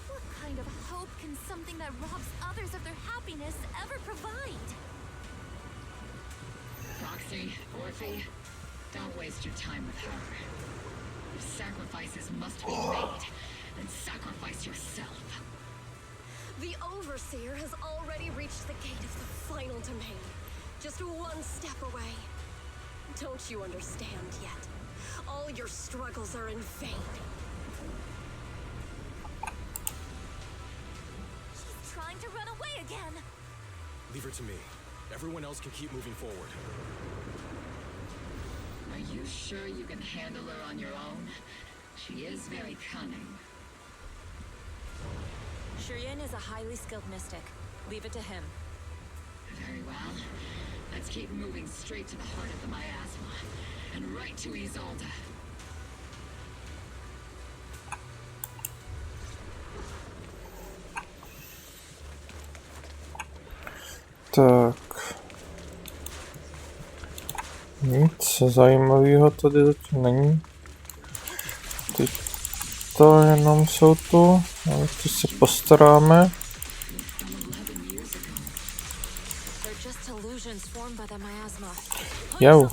What kind of hope can something that robs others of their happiness ever provide? Roxy, Orphe, don't waste your time with her. If sacrifices must be made, then sacrifice yourself. The Overseer has already reached the gate of the final domain. Just one step away. Don't you understand yet? All your struggles are in vain. She's trying to run away again. Leave her to me. Everyone else can keep moving forward. Are you sure you can handle her on your own? She is very cunning. Shiryen is a highly skilled mystic. Leave it to him. Very well. Let's keep moving straight to the heart of the miasma, and right to Isolde. Tak. Nic zajímavého tady zatím není. Ty to jenom jsou tu, ale ty se postaráme. Jo.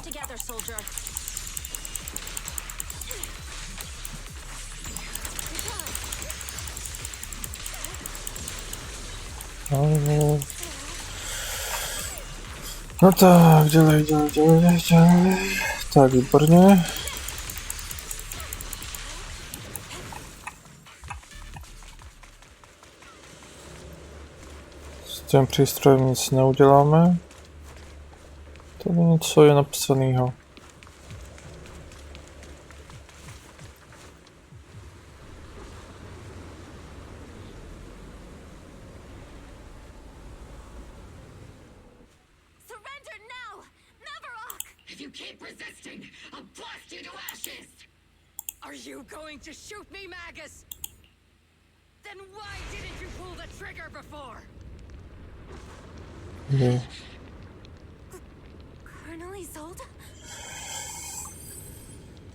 No tak, dělej. Tak, výborně. S tím přístrojem nic neuděláme. Tady něco je napsaného. If you keep resisting, I'll blast you to ashes! Are you going to shoot me, Magus? Then why didn't you pull the trigger before? Yeah. Colonel Isolde?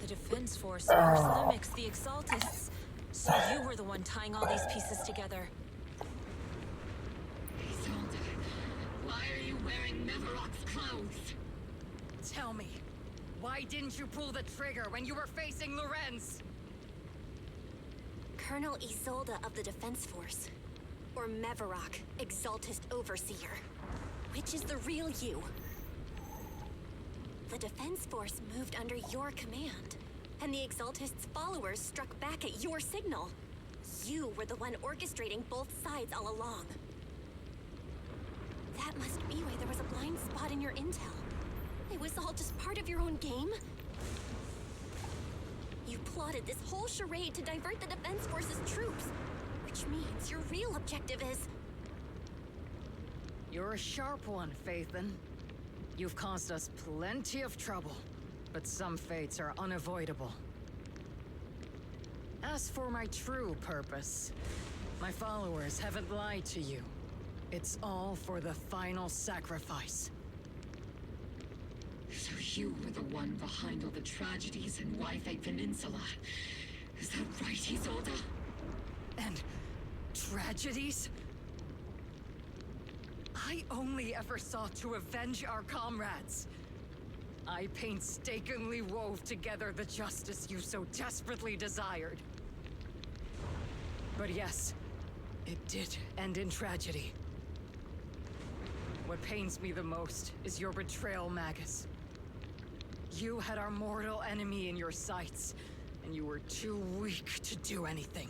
The Defense Force forced Lumix the Exaltists. So you were the one tying all these pieces together. Isolde, why are you wearing Neverrock's clothes? Tell me, why didn't you pull the trigger when you were facing Lorenz? Colonel Isolde of the Defense Force. Or Mevarok, Exaltist Overseer. Which is the real you? The Defense Force moved under your command, and the Exaltist's followers struck back at your signal. You were the one orchestrating both sides all along. That must be why there was a blind spot in your intel. It was all just part of your own game? You plotted this whole charade to divert the Defense Force's troops, which means your real objective is... You're a sharp one, Faithin. You've caused us plenty of trouble, but some fates are unavoidable. As for my true purpose, my followers haven't lied to you. It's all for the final sacrifice. So you were the one behind all the tragedies in Wi-Fi Peninsula. Is that right, Isolde? And tragedies? I only ever sought to avenge our comrades. I painstakingly wove together the justice you so desperately desired. But yes, it did end in tragedy. What pains me the most is your betrayal, Magus. You had our mortal enemy in your sights, and you were too weak to do anything.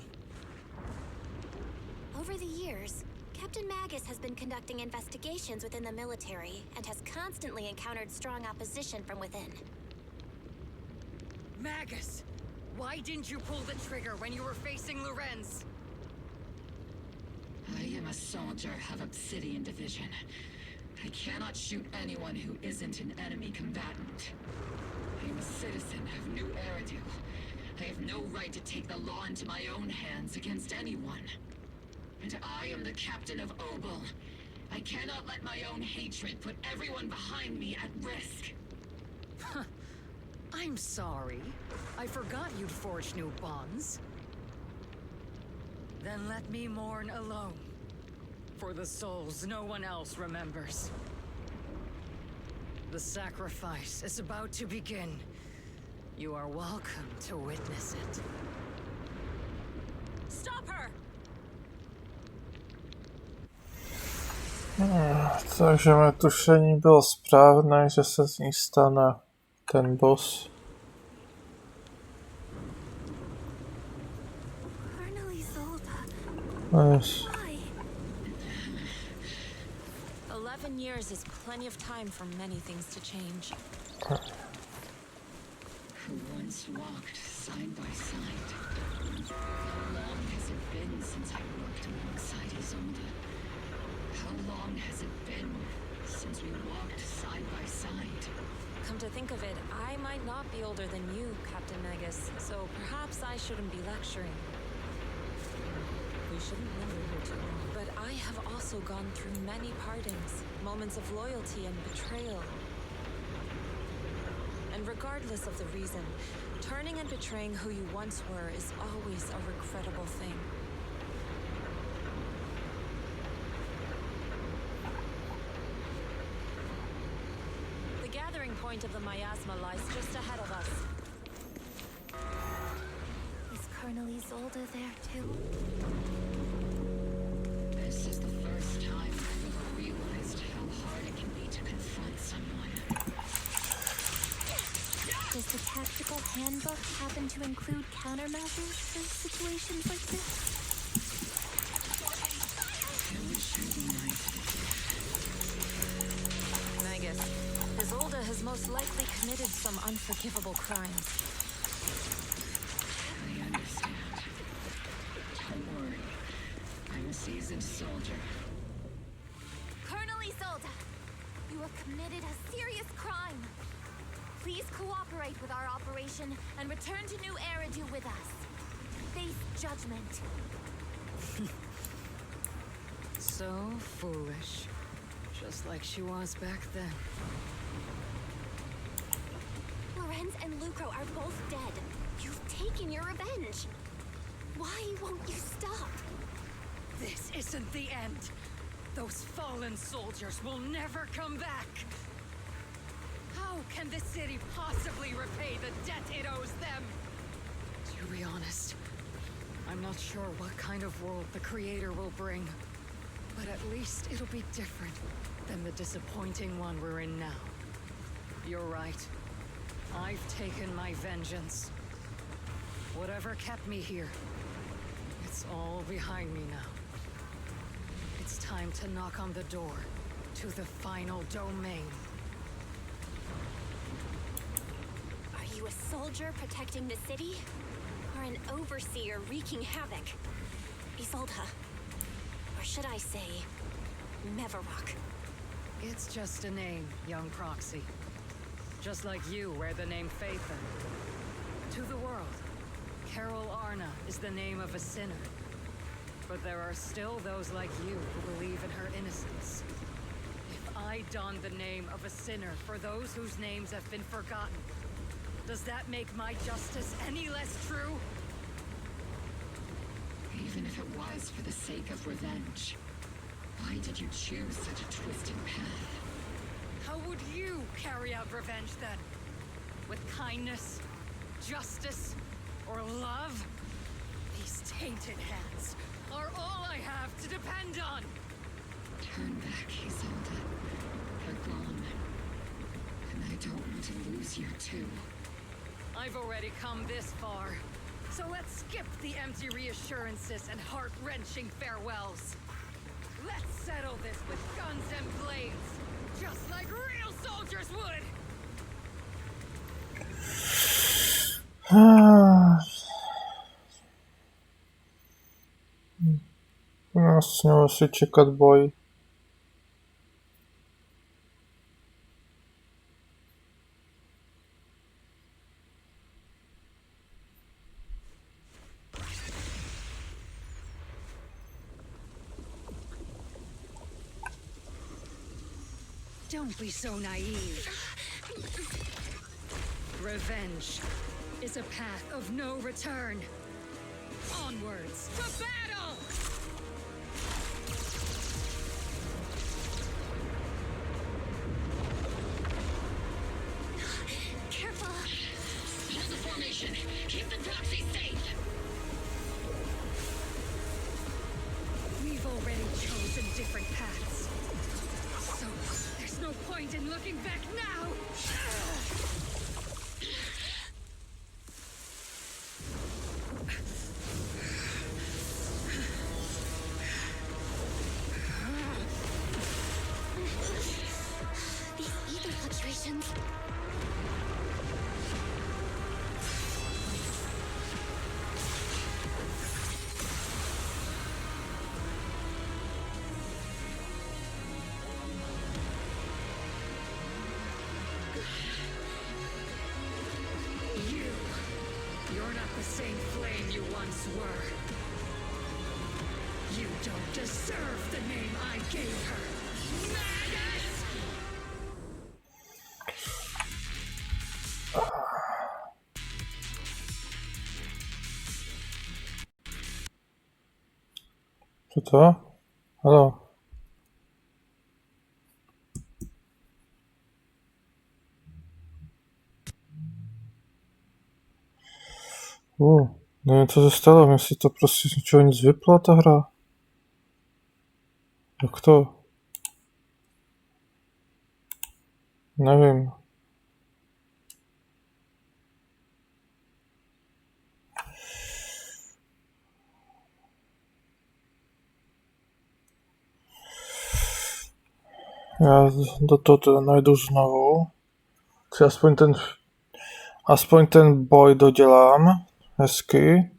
Over the years, Captain Magus has been conducting investigations within the military and has constantly encountered strong opposition from within. Magus! Why didn't you pull the trigger when you were facing Lorenz? I am a soldier of Obsidian Division. I cannot shoot anyone who isn't an enemy combatant. I am a citizen of New Eridu. I have no right to take the law into my own hands against anyone. And I am the captain of Obel. I cannot let my own hatred put everyone behind me at risk. I'm sorry. I forgot you'd forged new bonds. Then let me mourn alone. For the souls no one else remembers. The sacrifice is about to begin. You are welcome to witness it. Stop her! Takže mé tušení bylo správné, že se z ní stane ten boss. Yes. 11 years is plenty of time for many things to change. Who once walked side by side. How long has it been since I worked alongside Isolde? How long has it been since we walked side by side? Come to think of it, I might not be older than you, Captain Magus, so perhaps I shouldn't be lecturing. We shouldn't linger here too long. But I have also gone through many partings, moments of loyalty and betrayal. And regardless of the reason, turning and betraying who you once were is always a regrettable thing. The gathering point of the miasma lies just ahead of us. Is Colonel Isolde there too? This is the first first time I've ever realized how hard it can be to confront someone. Does the tactical handbook happen to include countermeasures for situations like this? Magus, Isolde has most likely committed some unforgivable crimes. I understand. Don't worry. I'm a seasoned soldier. Colonel Isolde, you have committed a serious crime. Please cooperate with our operation and return to New Eridu with us. Face judgment. So foolish. Just like she was back then. Lorenz and Lucro are both dead. You've taken your revenge. Why won't you stop? This isn't the end. Those fallen soldiers will never come back. How can the city possibly repay the debt it owes them? To be honest, I'm not sure what kind of world the Creator will bring. But at least it'll be different than the disappointing one we're in now. You're right. I've taken my vengeance. Whatever kept me here, it's all behind me now. It's time to knock on the door to the final domain. Are you a soldier protecting the city? Or an overseer wreaking havoc? Isolde. Or should I say, Mevarok? It's just a name, young proxy. Just like you wear the name Phaethon. To the world, Carol Arna is the name of a sinner. But there are still those like you who believe in her innocence. If I don the name of a sinner for those whose names have been forgotten, does that make my justice any less true? Even if it was for the sake of revenge, why did you choose such a twisted path? How would you carry out revenge then? With kindness, justice, or love? These tainted hands are all I have to depend on! Turn back, Isolde. They're gone. And I don't want to lose you too. I've already come this far. So let's skip the empty reassurances and heart-wrenching farewells. Let's settle this with guns and blades, just like real soldiers would! Smělo si čekat boj. Don't be so naive. Revenge is a path of no return. Onwards to battle! Careful! Hold the formation! Keep the proxy safe! We've already chosen different paths. So, there's no point in looking back now! These ether fluctuations. You're not the same flame you once were. You don't deserve the name I gave her. Magus! Co to? Halo. Nevím, co se stalo, mně se to prostě z ničeho nic vypla ta hra. Jak to? Nevím. Já do toho najdu znovu. Aspoň ten boj dodělám. Hezky.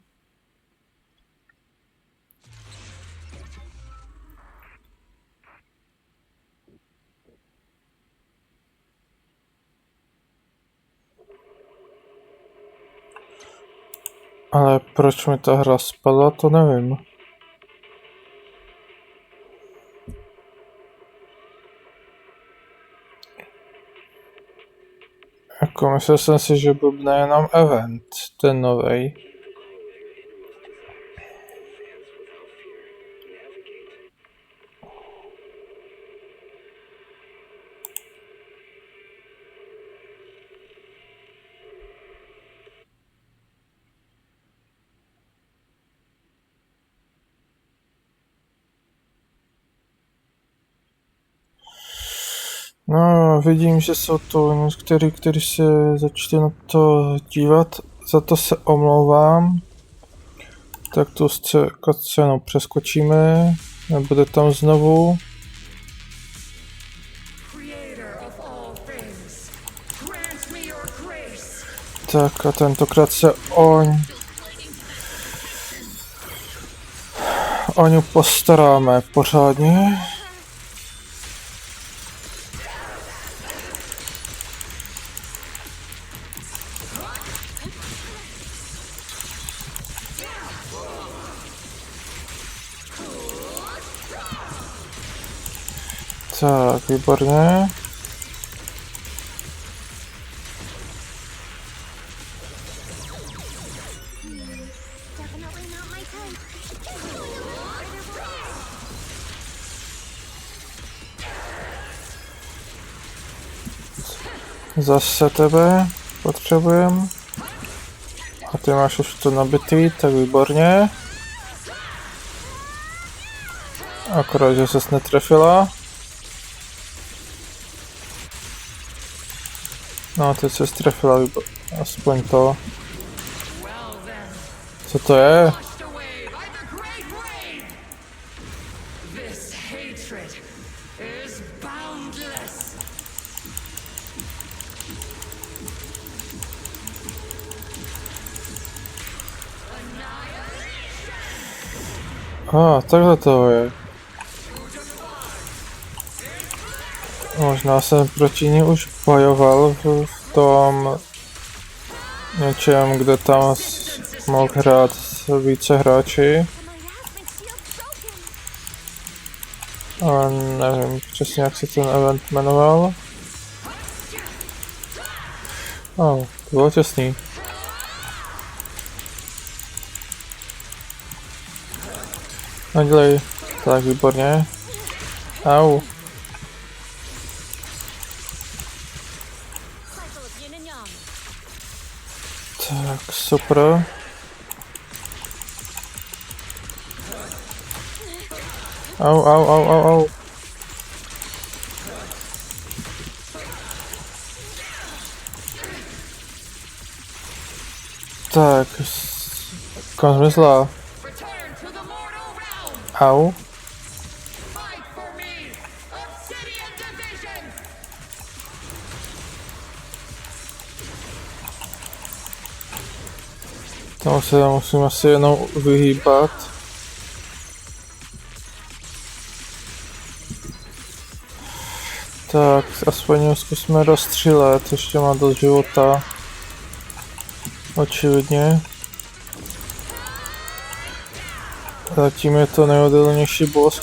Ale proč mi ta hra spadla, to nevím. Jako myslel jsem si, že blbne jenom event, ten novej. No, vidím, že jsou to kteří se začali na to dívat, za to se omlouvám. Tak tu scénu přeskočíme, nebude tam znovu. Tak a tentokrát se o ňu postaráme pořádně. Tak, výborně. Zase tebe potřebujem. A ty máš už to nabitý, tak výborně. Akorát, že ses netrefila. No, teď se strefila, aspoň to. Co to je? Takhle to je. Možná jsem proti ní už bojoval v tom něčem, kde tam mohl hrát více hráči. Ale nevím přesně, jak se ten event jmenoval. To bylo těsný. Nedělej. Tak, výborně. Au. Tak, super. Au. Tak, kam zmizla? Au. Tomu se musím asi jenom vyhýbat. Tak, aspoň zkusme rozstřílet, ještě má dost života. Očividně. Zatím je to nejodolnější boss, s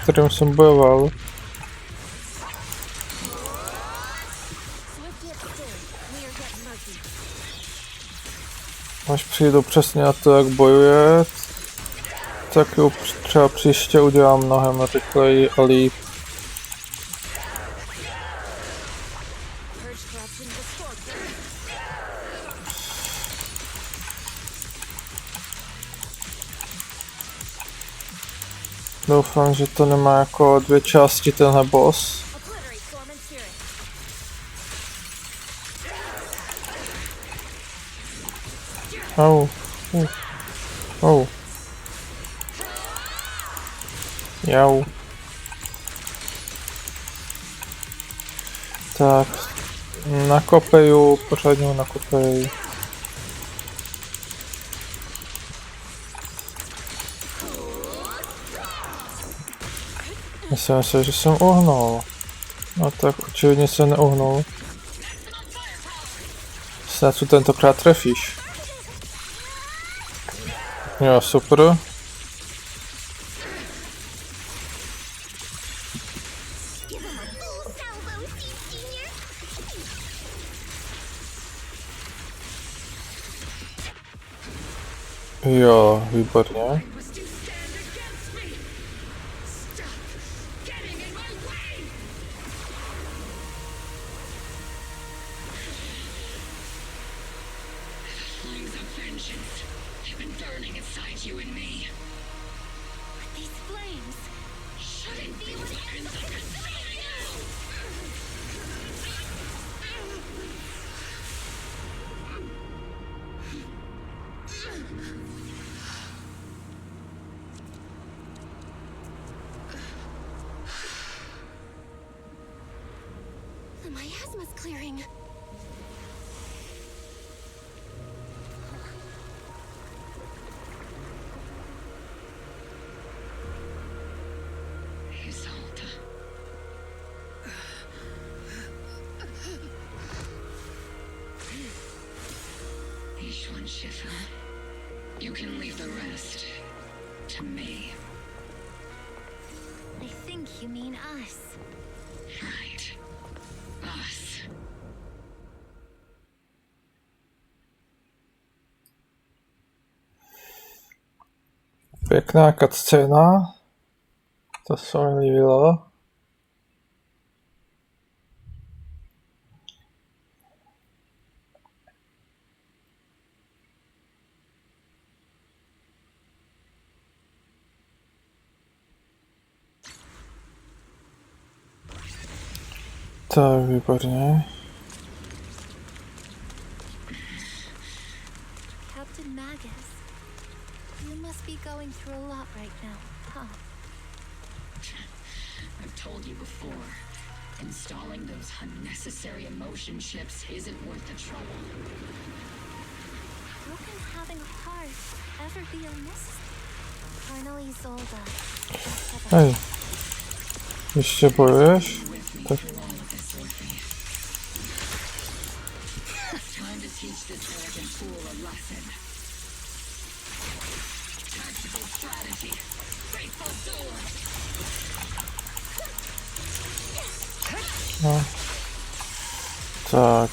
kterým jsem bojoval. Až přijdu přesně na to, jak bojuje, tak jo, třeba příště udělám mnohem rychleji a líp. Doufám, že to nemá jako 2 části tenhle boss. Au. Au. Jau. Tak. Nakopeju, pořádně nakopej. Myslím si, že jsem uhnul. No tak očividně se neuhnul. Snad tu tentokrát trefíš. Jo, super. Jo, výborně. The miasma's clearing. You can leave the rest to me. I think you mean us. Right. Us. Pěkná cutscéna. To se mi líbilo. Tak, výborně. Captain Magus, you must be going through a lot right now, huh? I've told you before, installing those unnecessary emotion chips isn't worth the trouble. How can having a heart ever be unnecessary? Colonel Isolda. Hej. Ještě bojuješ? Tak. Time to teach this arrogant fool a lesson. Tactical strategy. Faithful sword. No. Tak.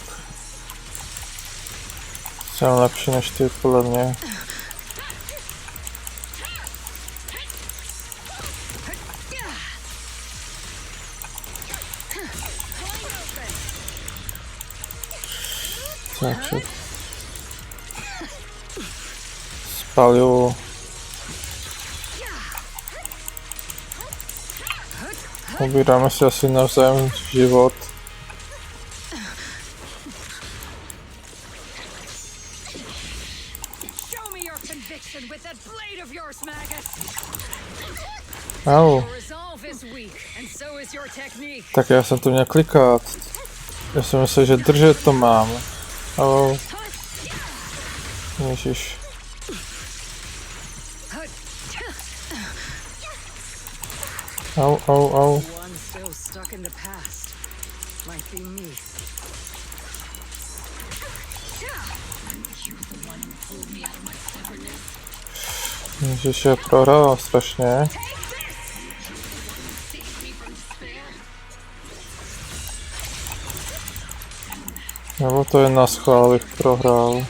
Jsem lepší než ty, podle mě. Takže spalju. Ubíráme si asi navzájem život. Au. Tak já jsem to měl klikat. Já jsem myslel, že držet to mám. Au. Ježiš. Au. Ježiš, je prohrál strašně. Nebo to je na schvál, abych prohrál.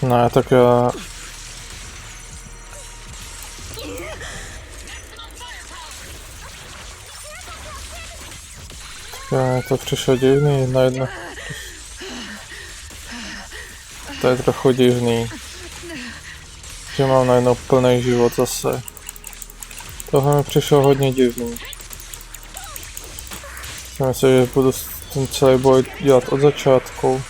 Ne, tak já... Je to přišlo divný, najednou. To je trochu divný. Že mám najednou plný život zase. Tohle mi přišlo hodně divný. Myslím, že budu ten celý boj dělat od začátku.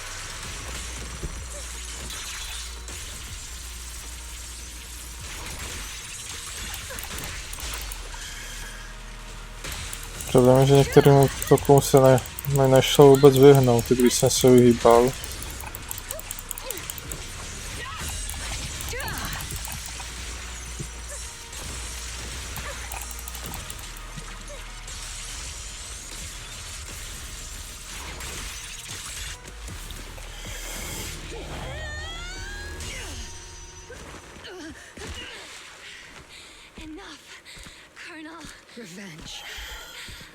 Problém je, že některým útokům se nešlo vůbec vyhnout, když jsem se vyhýbal. Revenge.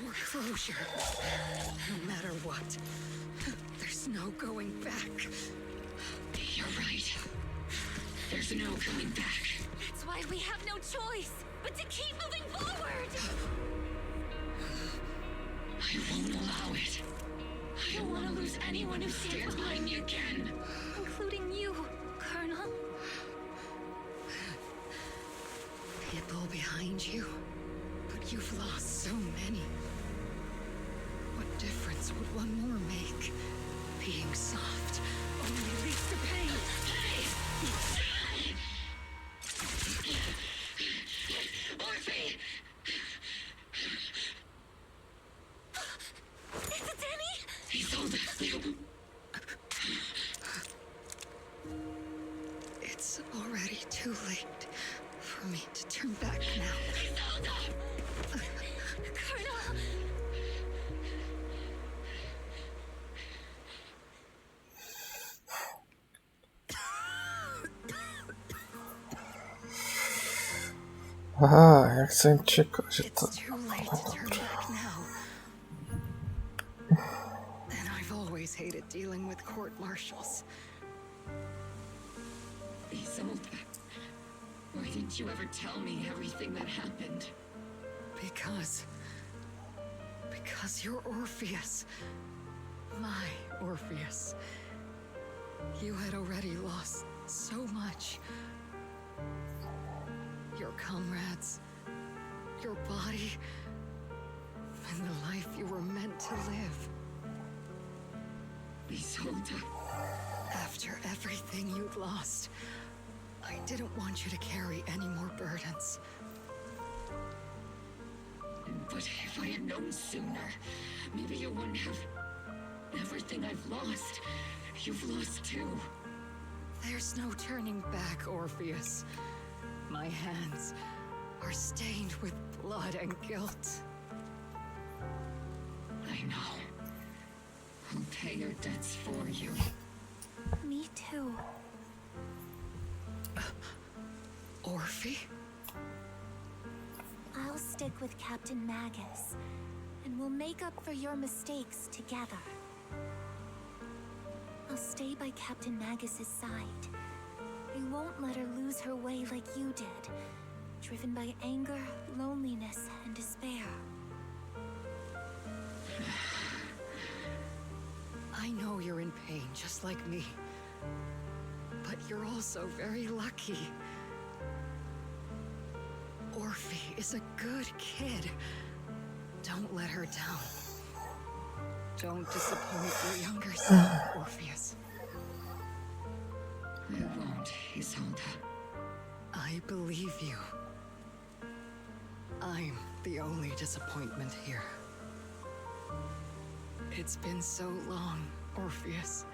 Or closure. No matter what. There's no going back. You're right. There's no going back. That's why we have no choice but to keep moving forward. I won't allow it. I don't want to lose anyone who stands behind me again. Including you, Colonel. People behind you. But you've lost so many. What difference would one more make? Being soft only leads to pain. Orphe! Is it Danny? Isolde! It's already too late for me to turn back now. Colonel! Aha, jak jsem čekal, že to... It's too late to turn back now. And I've always hated dealing with court-martials. Isolde, why didn't you ever tell me everything that happened? Because you're Orpheus. My Orpheus. You had already lost so much. Your comrades, your body, and the life you were meant to live. Isolde. After everything you'd lost, I didn't want you to carry any more burdens. But if I had known sooner, maybe you wouldn't have... Everything I've lost, you've lost too. There's no turning back, Orpheus. My hands are stained with blood and guilt. I know. I'll pay your debts for you. Me too. Orphe? I'll stick with Captain Magus, and we'll make up for your mistakes together. I'll stay by Captain Magus's side. I won't let her lose her way like you did, driven by anger, loneliness, and despair. I know you're in pain, just like me. But you're also very lucky. Orphe is a good kid. Don't let her down. Don't disappoint your younger son, Orpheus. I won't, Isolde. I believe you. I'm the only disappointment here. It's been so long, Orpheus.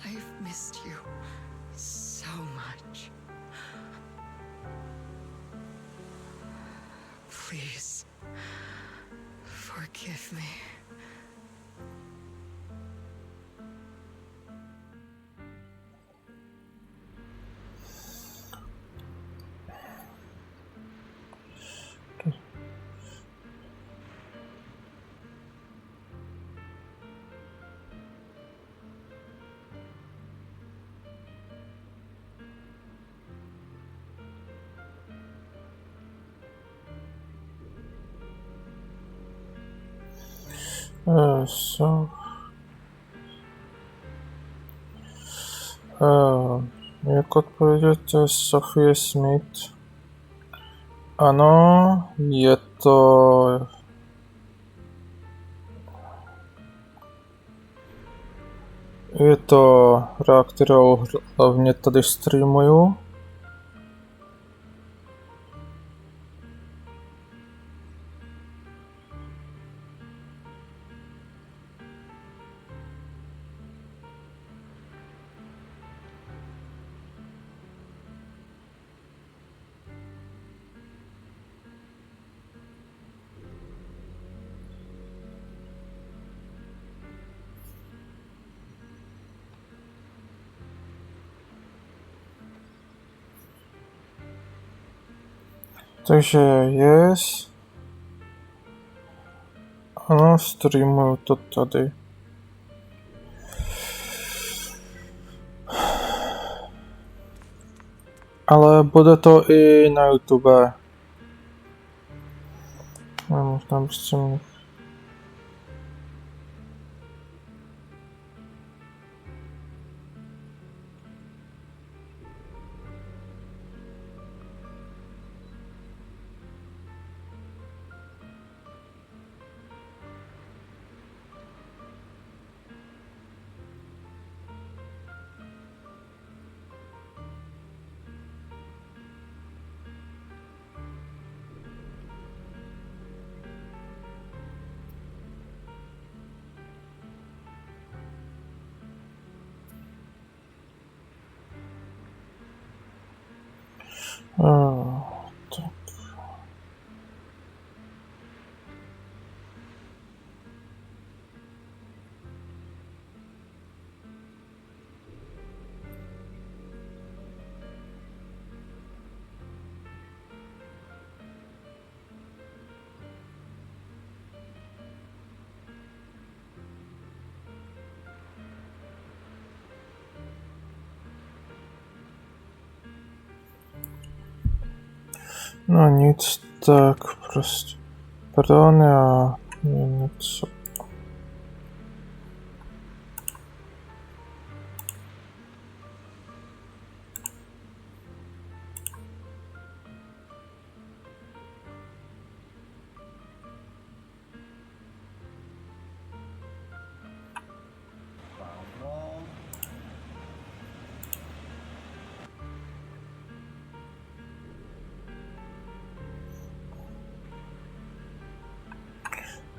I've missed you so much. Please, forgive me. Jak odpovědět Sophie Smith? Ano, je to... Je to hra, kterou hlavně tady streamuju. Takže yes. Ano, streamuju to tady. Ale bude to i na YouTube. Možná prostě mě... Tak. No nic, tak prostě. Pardon, já něco.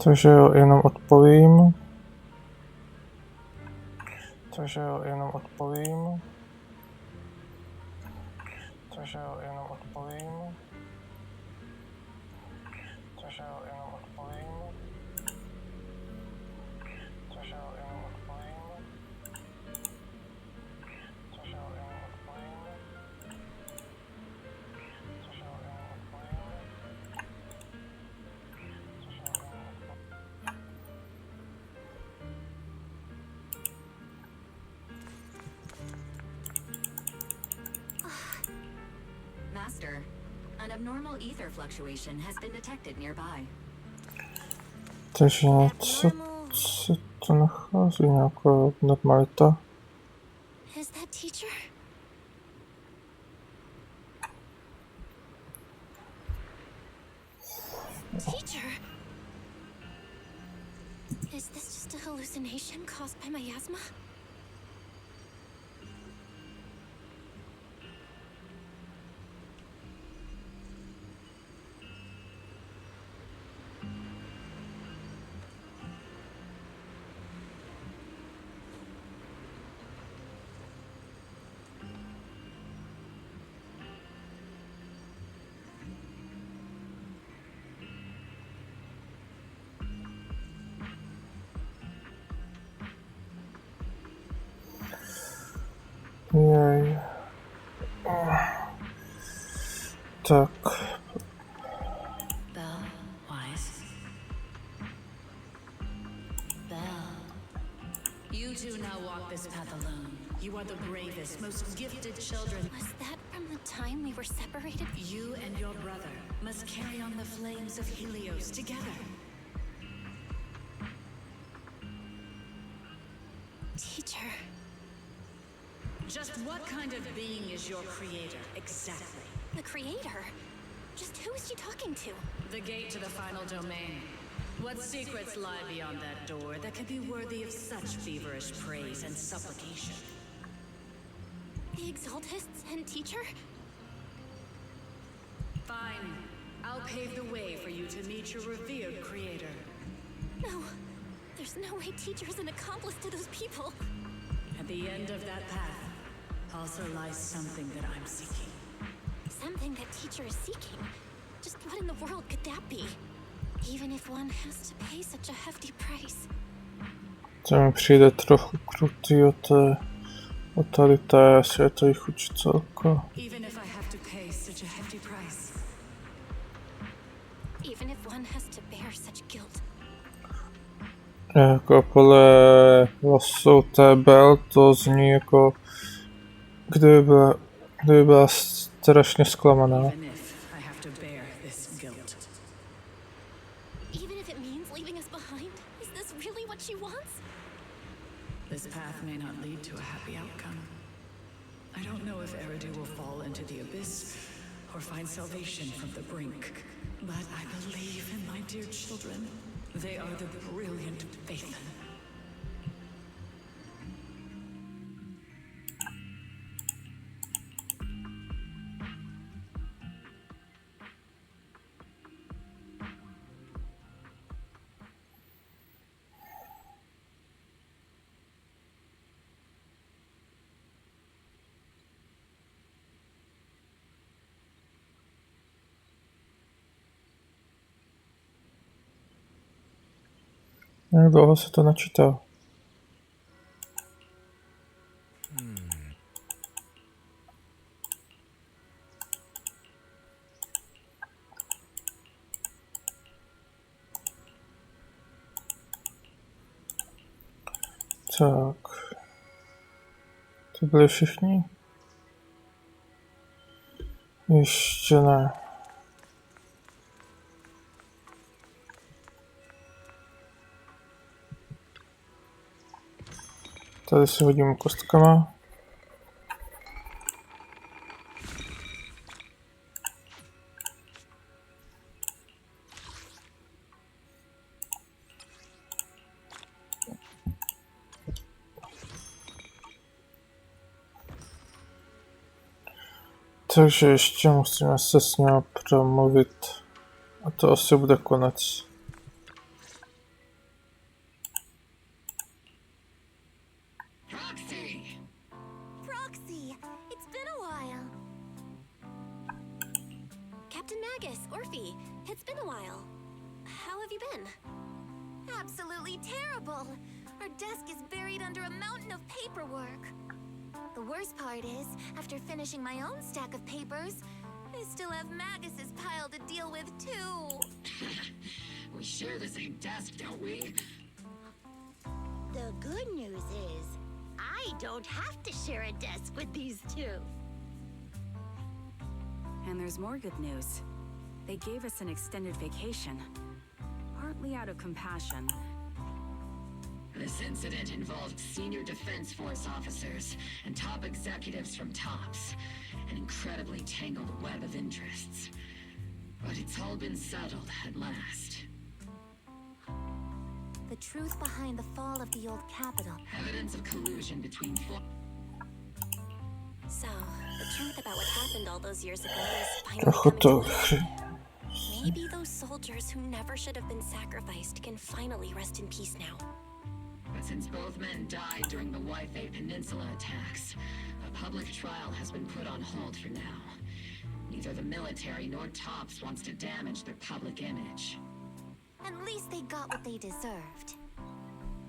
Takže jo, jenom odpovím. Takže jo, jenom odpovím. Takže jo, jenom odpovím. Takže jo, jenom odpovím. Takže jo, jenom odpovím. Takže jo, jenom odpovím. Takže jo, jenom odpovím. Master, an abnormal ether fluctuation has been detected nearby. Takže něco se to nachází, nějaká normalita. Is that teacher? Teacher? Is this just a hallucination caused by miasma? Jej. Tak. Belle, Wise. Belle. You two now walk this path alone. You are the bravest, most gifted children. Was that from the time we were separated? You and your brother must carry on the flames of Helios together. Teacher. Just what kind of being is your creator, exactly? The creator? Just who is she talking to? The gate to the final domain. What secrets lie beyond that door that could be worthy of such feverish praise and supplication? The Exaltists and Teacher? Fine. I'll pave the way for you to meet your revered creator. No. There's no way Teacher is an accomplice to those people. At the end of that path also lies something that I'm seeking. Something that Teacher is seeking? Just what in the world could that be? Even if one has to pay such a hefty price. To mi přijde trochu krutý o tady té světové učitelko. Even if I have to pay such a hefty price. Even if one has to bear such guilt. Jako podle hlasu té Bell to zní jako kdyby byla strašně zklamaná. Even if it means leaving us behind, is this really what she wants? This path may not lead to a happy outcome. I don't know if Eridu will fall into the abyss or find salvation from the brink, but I believe in my dear children. They are the brilliant Faithen. Jak dlouho se to načítá? Tak. To byli všichni? Ještě ne. Tady si hodím kostkama. Takže ještě musíme se s ním promluvit. A to asi bude konec. Absolutely terrible. Our desk is buried under a mountain of paperwork. The worst part is, after finishing my own stack of papers, I still have Magus's pile to deal with too. We share the same desk, don't we? The good news is, I don't have to share a desk with these two. And there's more good news. They gave us an extended vacation. Partly out of compassion. This incident involved senior Defense Force officers and top executives from TOPS. An incredibly tangled web of interests. But it's all been settled at last. The truth behind the fall of the old capital. Evidence of collusion between So, the truth about what happened all those years ago is finally coming to light. Maybe those soldiers who never should have been sacrificed can finally rest in peace now. But since both men died during the Wi-Fi Peninsula attacks, a public trial has been put on hold for now. Neither the military nor TOPS wants to damage their public image. At least they got what they deserved.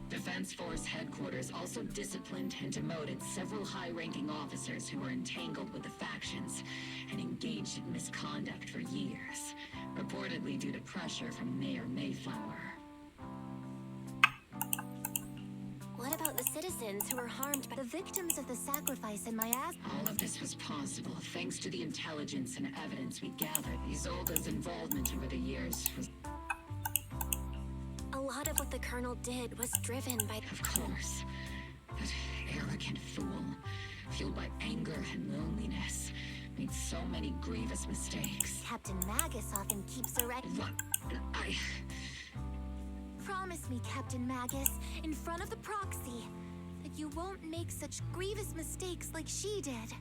Defense Force headquarters also disciplined and demoted several high-ranking officers who were entangled with the factions and engaged in misconduct for years, reportedly due to pressure from Mayor Mayflower. What about the citizens who were harmed by the victims of the sacrifice in Miasma? All of this was possible thanks to the intelligence and evidence we gathered. Isolde's involvement over the years was... A lot of what the Colonel did was driven by... Of course. That arrogant fool, fueled by anger and loneliness, made so many grievous mistakes. Captain Magus often keeps a record. What? Promise me, Captain Magus, in front of the proxy, that you won't make such grievous mistakes like she did.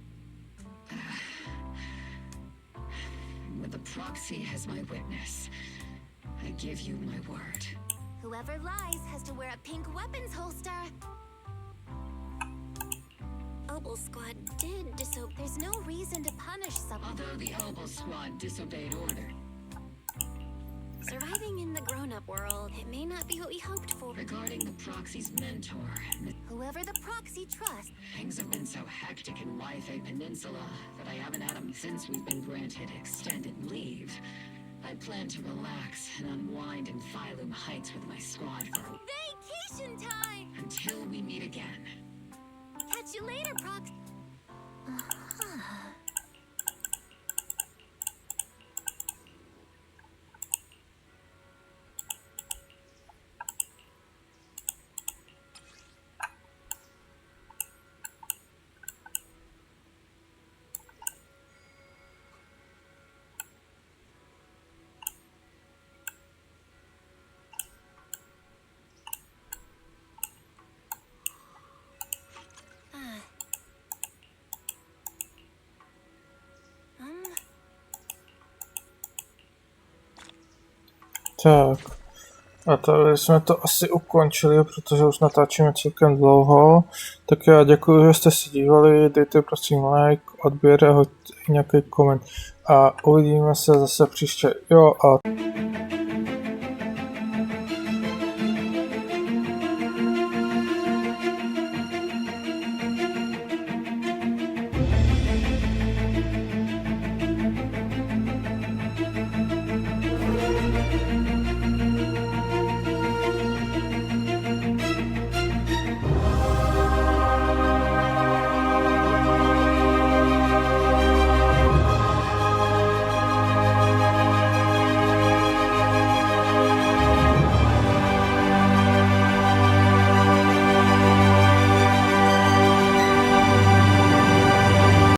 With the proxy as my witness, I give you my word. Whoever lies has to wear a pink weapons holster. Obel Squad did disobey. There's no reason to punish someone. Although the Obel Squad disobeyed order. Surviving in the grown-up world, it may not be what we hoped for. Regarding the proxy's mentor, whoever the proxy trusts. Things have been so hectic in Wi-Fi Peninsula that I haven't had them since we've been granted extended leave. I plan to relax and unwind in Phylum Heights with my squad for vacation time! Until we meet again. Catch you later, Prox. Tak, a tady jsme to asi ukončili, protože už natáčíme celkem dlouho. Tak já děkuji, že jste se dívali, dejte prosím like, odběr a hoďte nějaký koment. A uvidíme se zase příště. Jo a...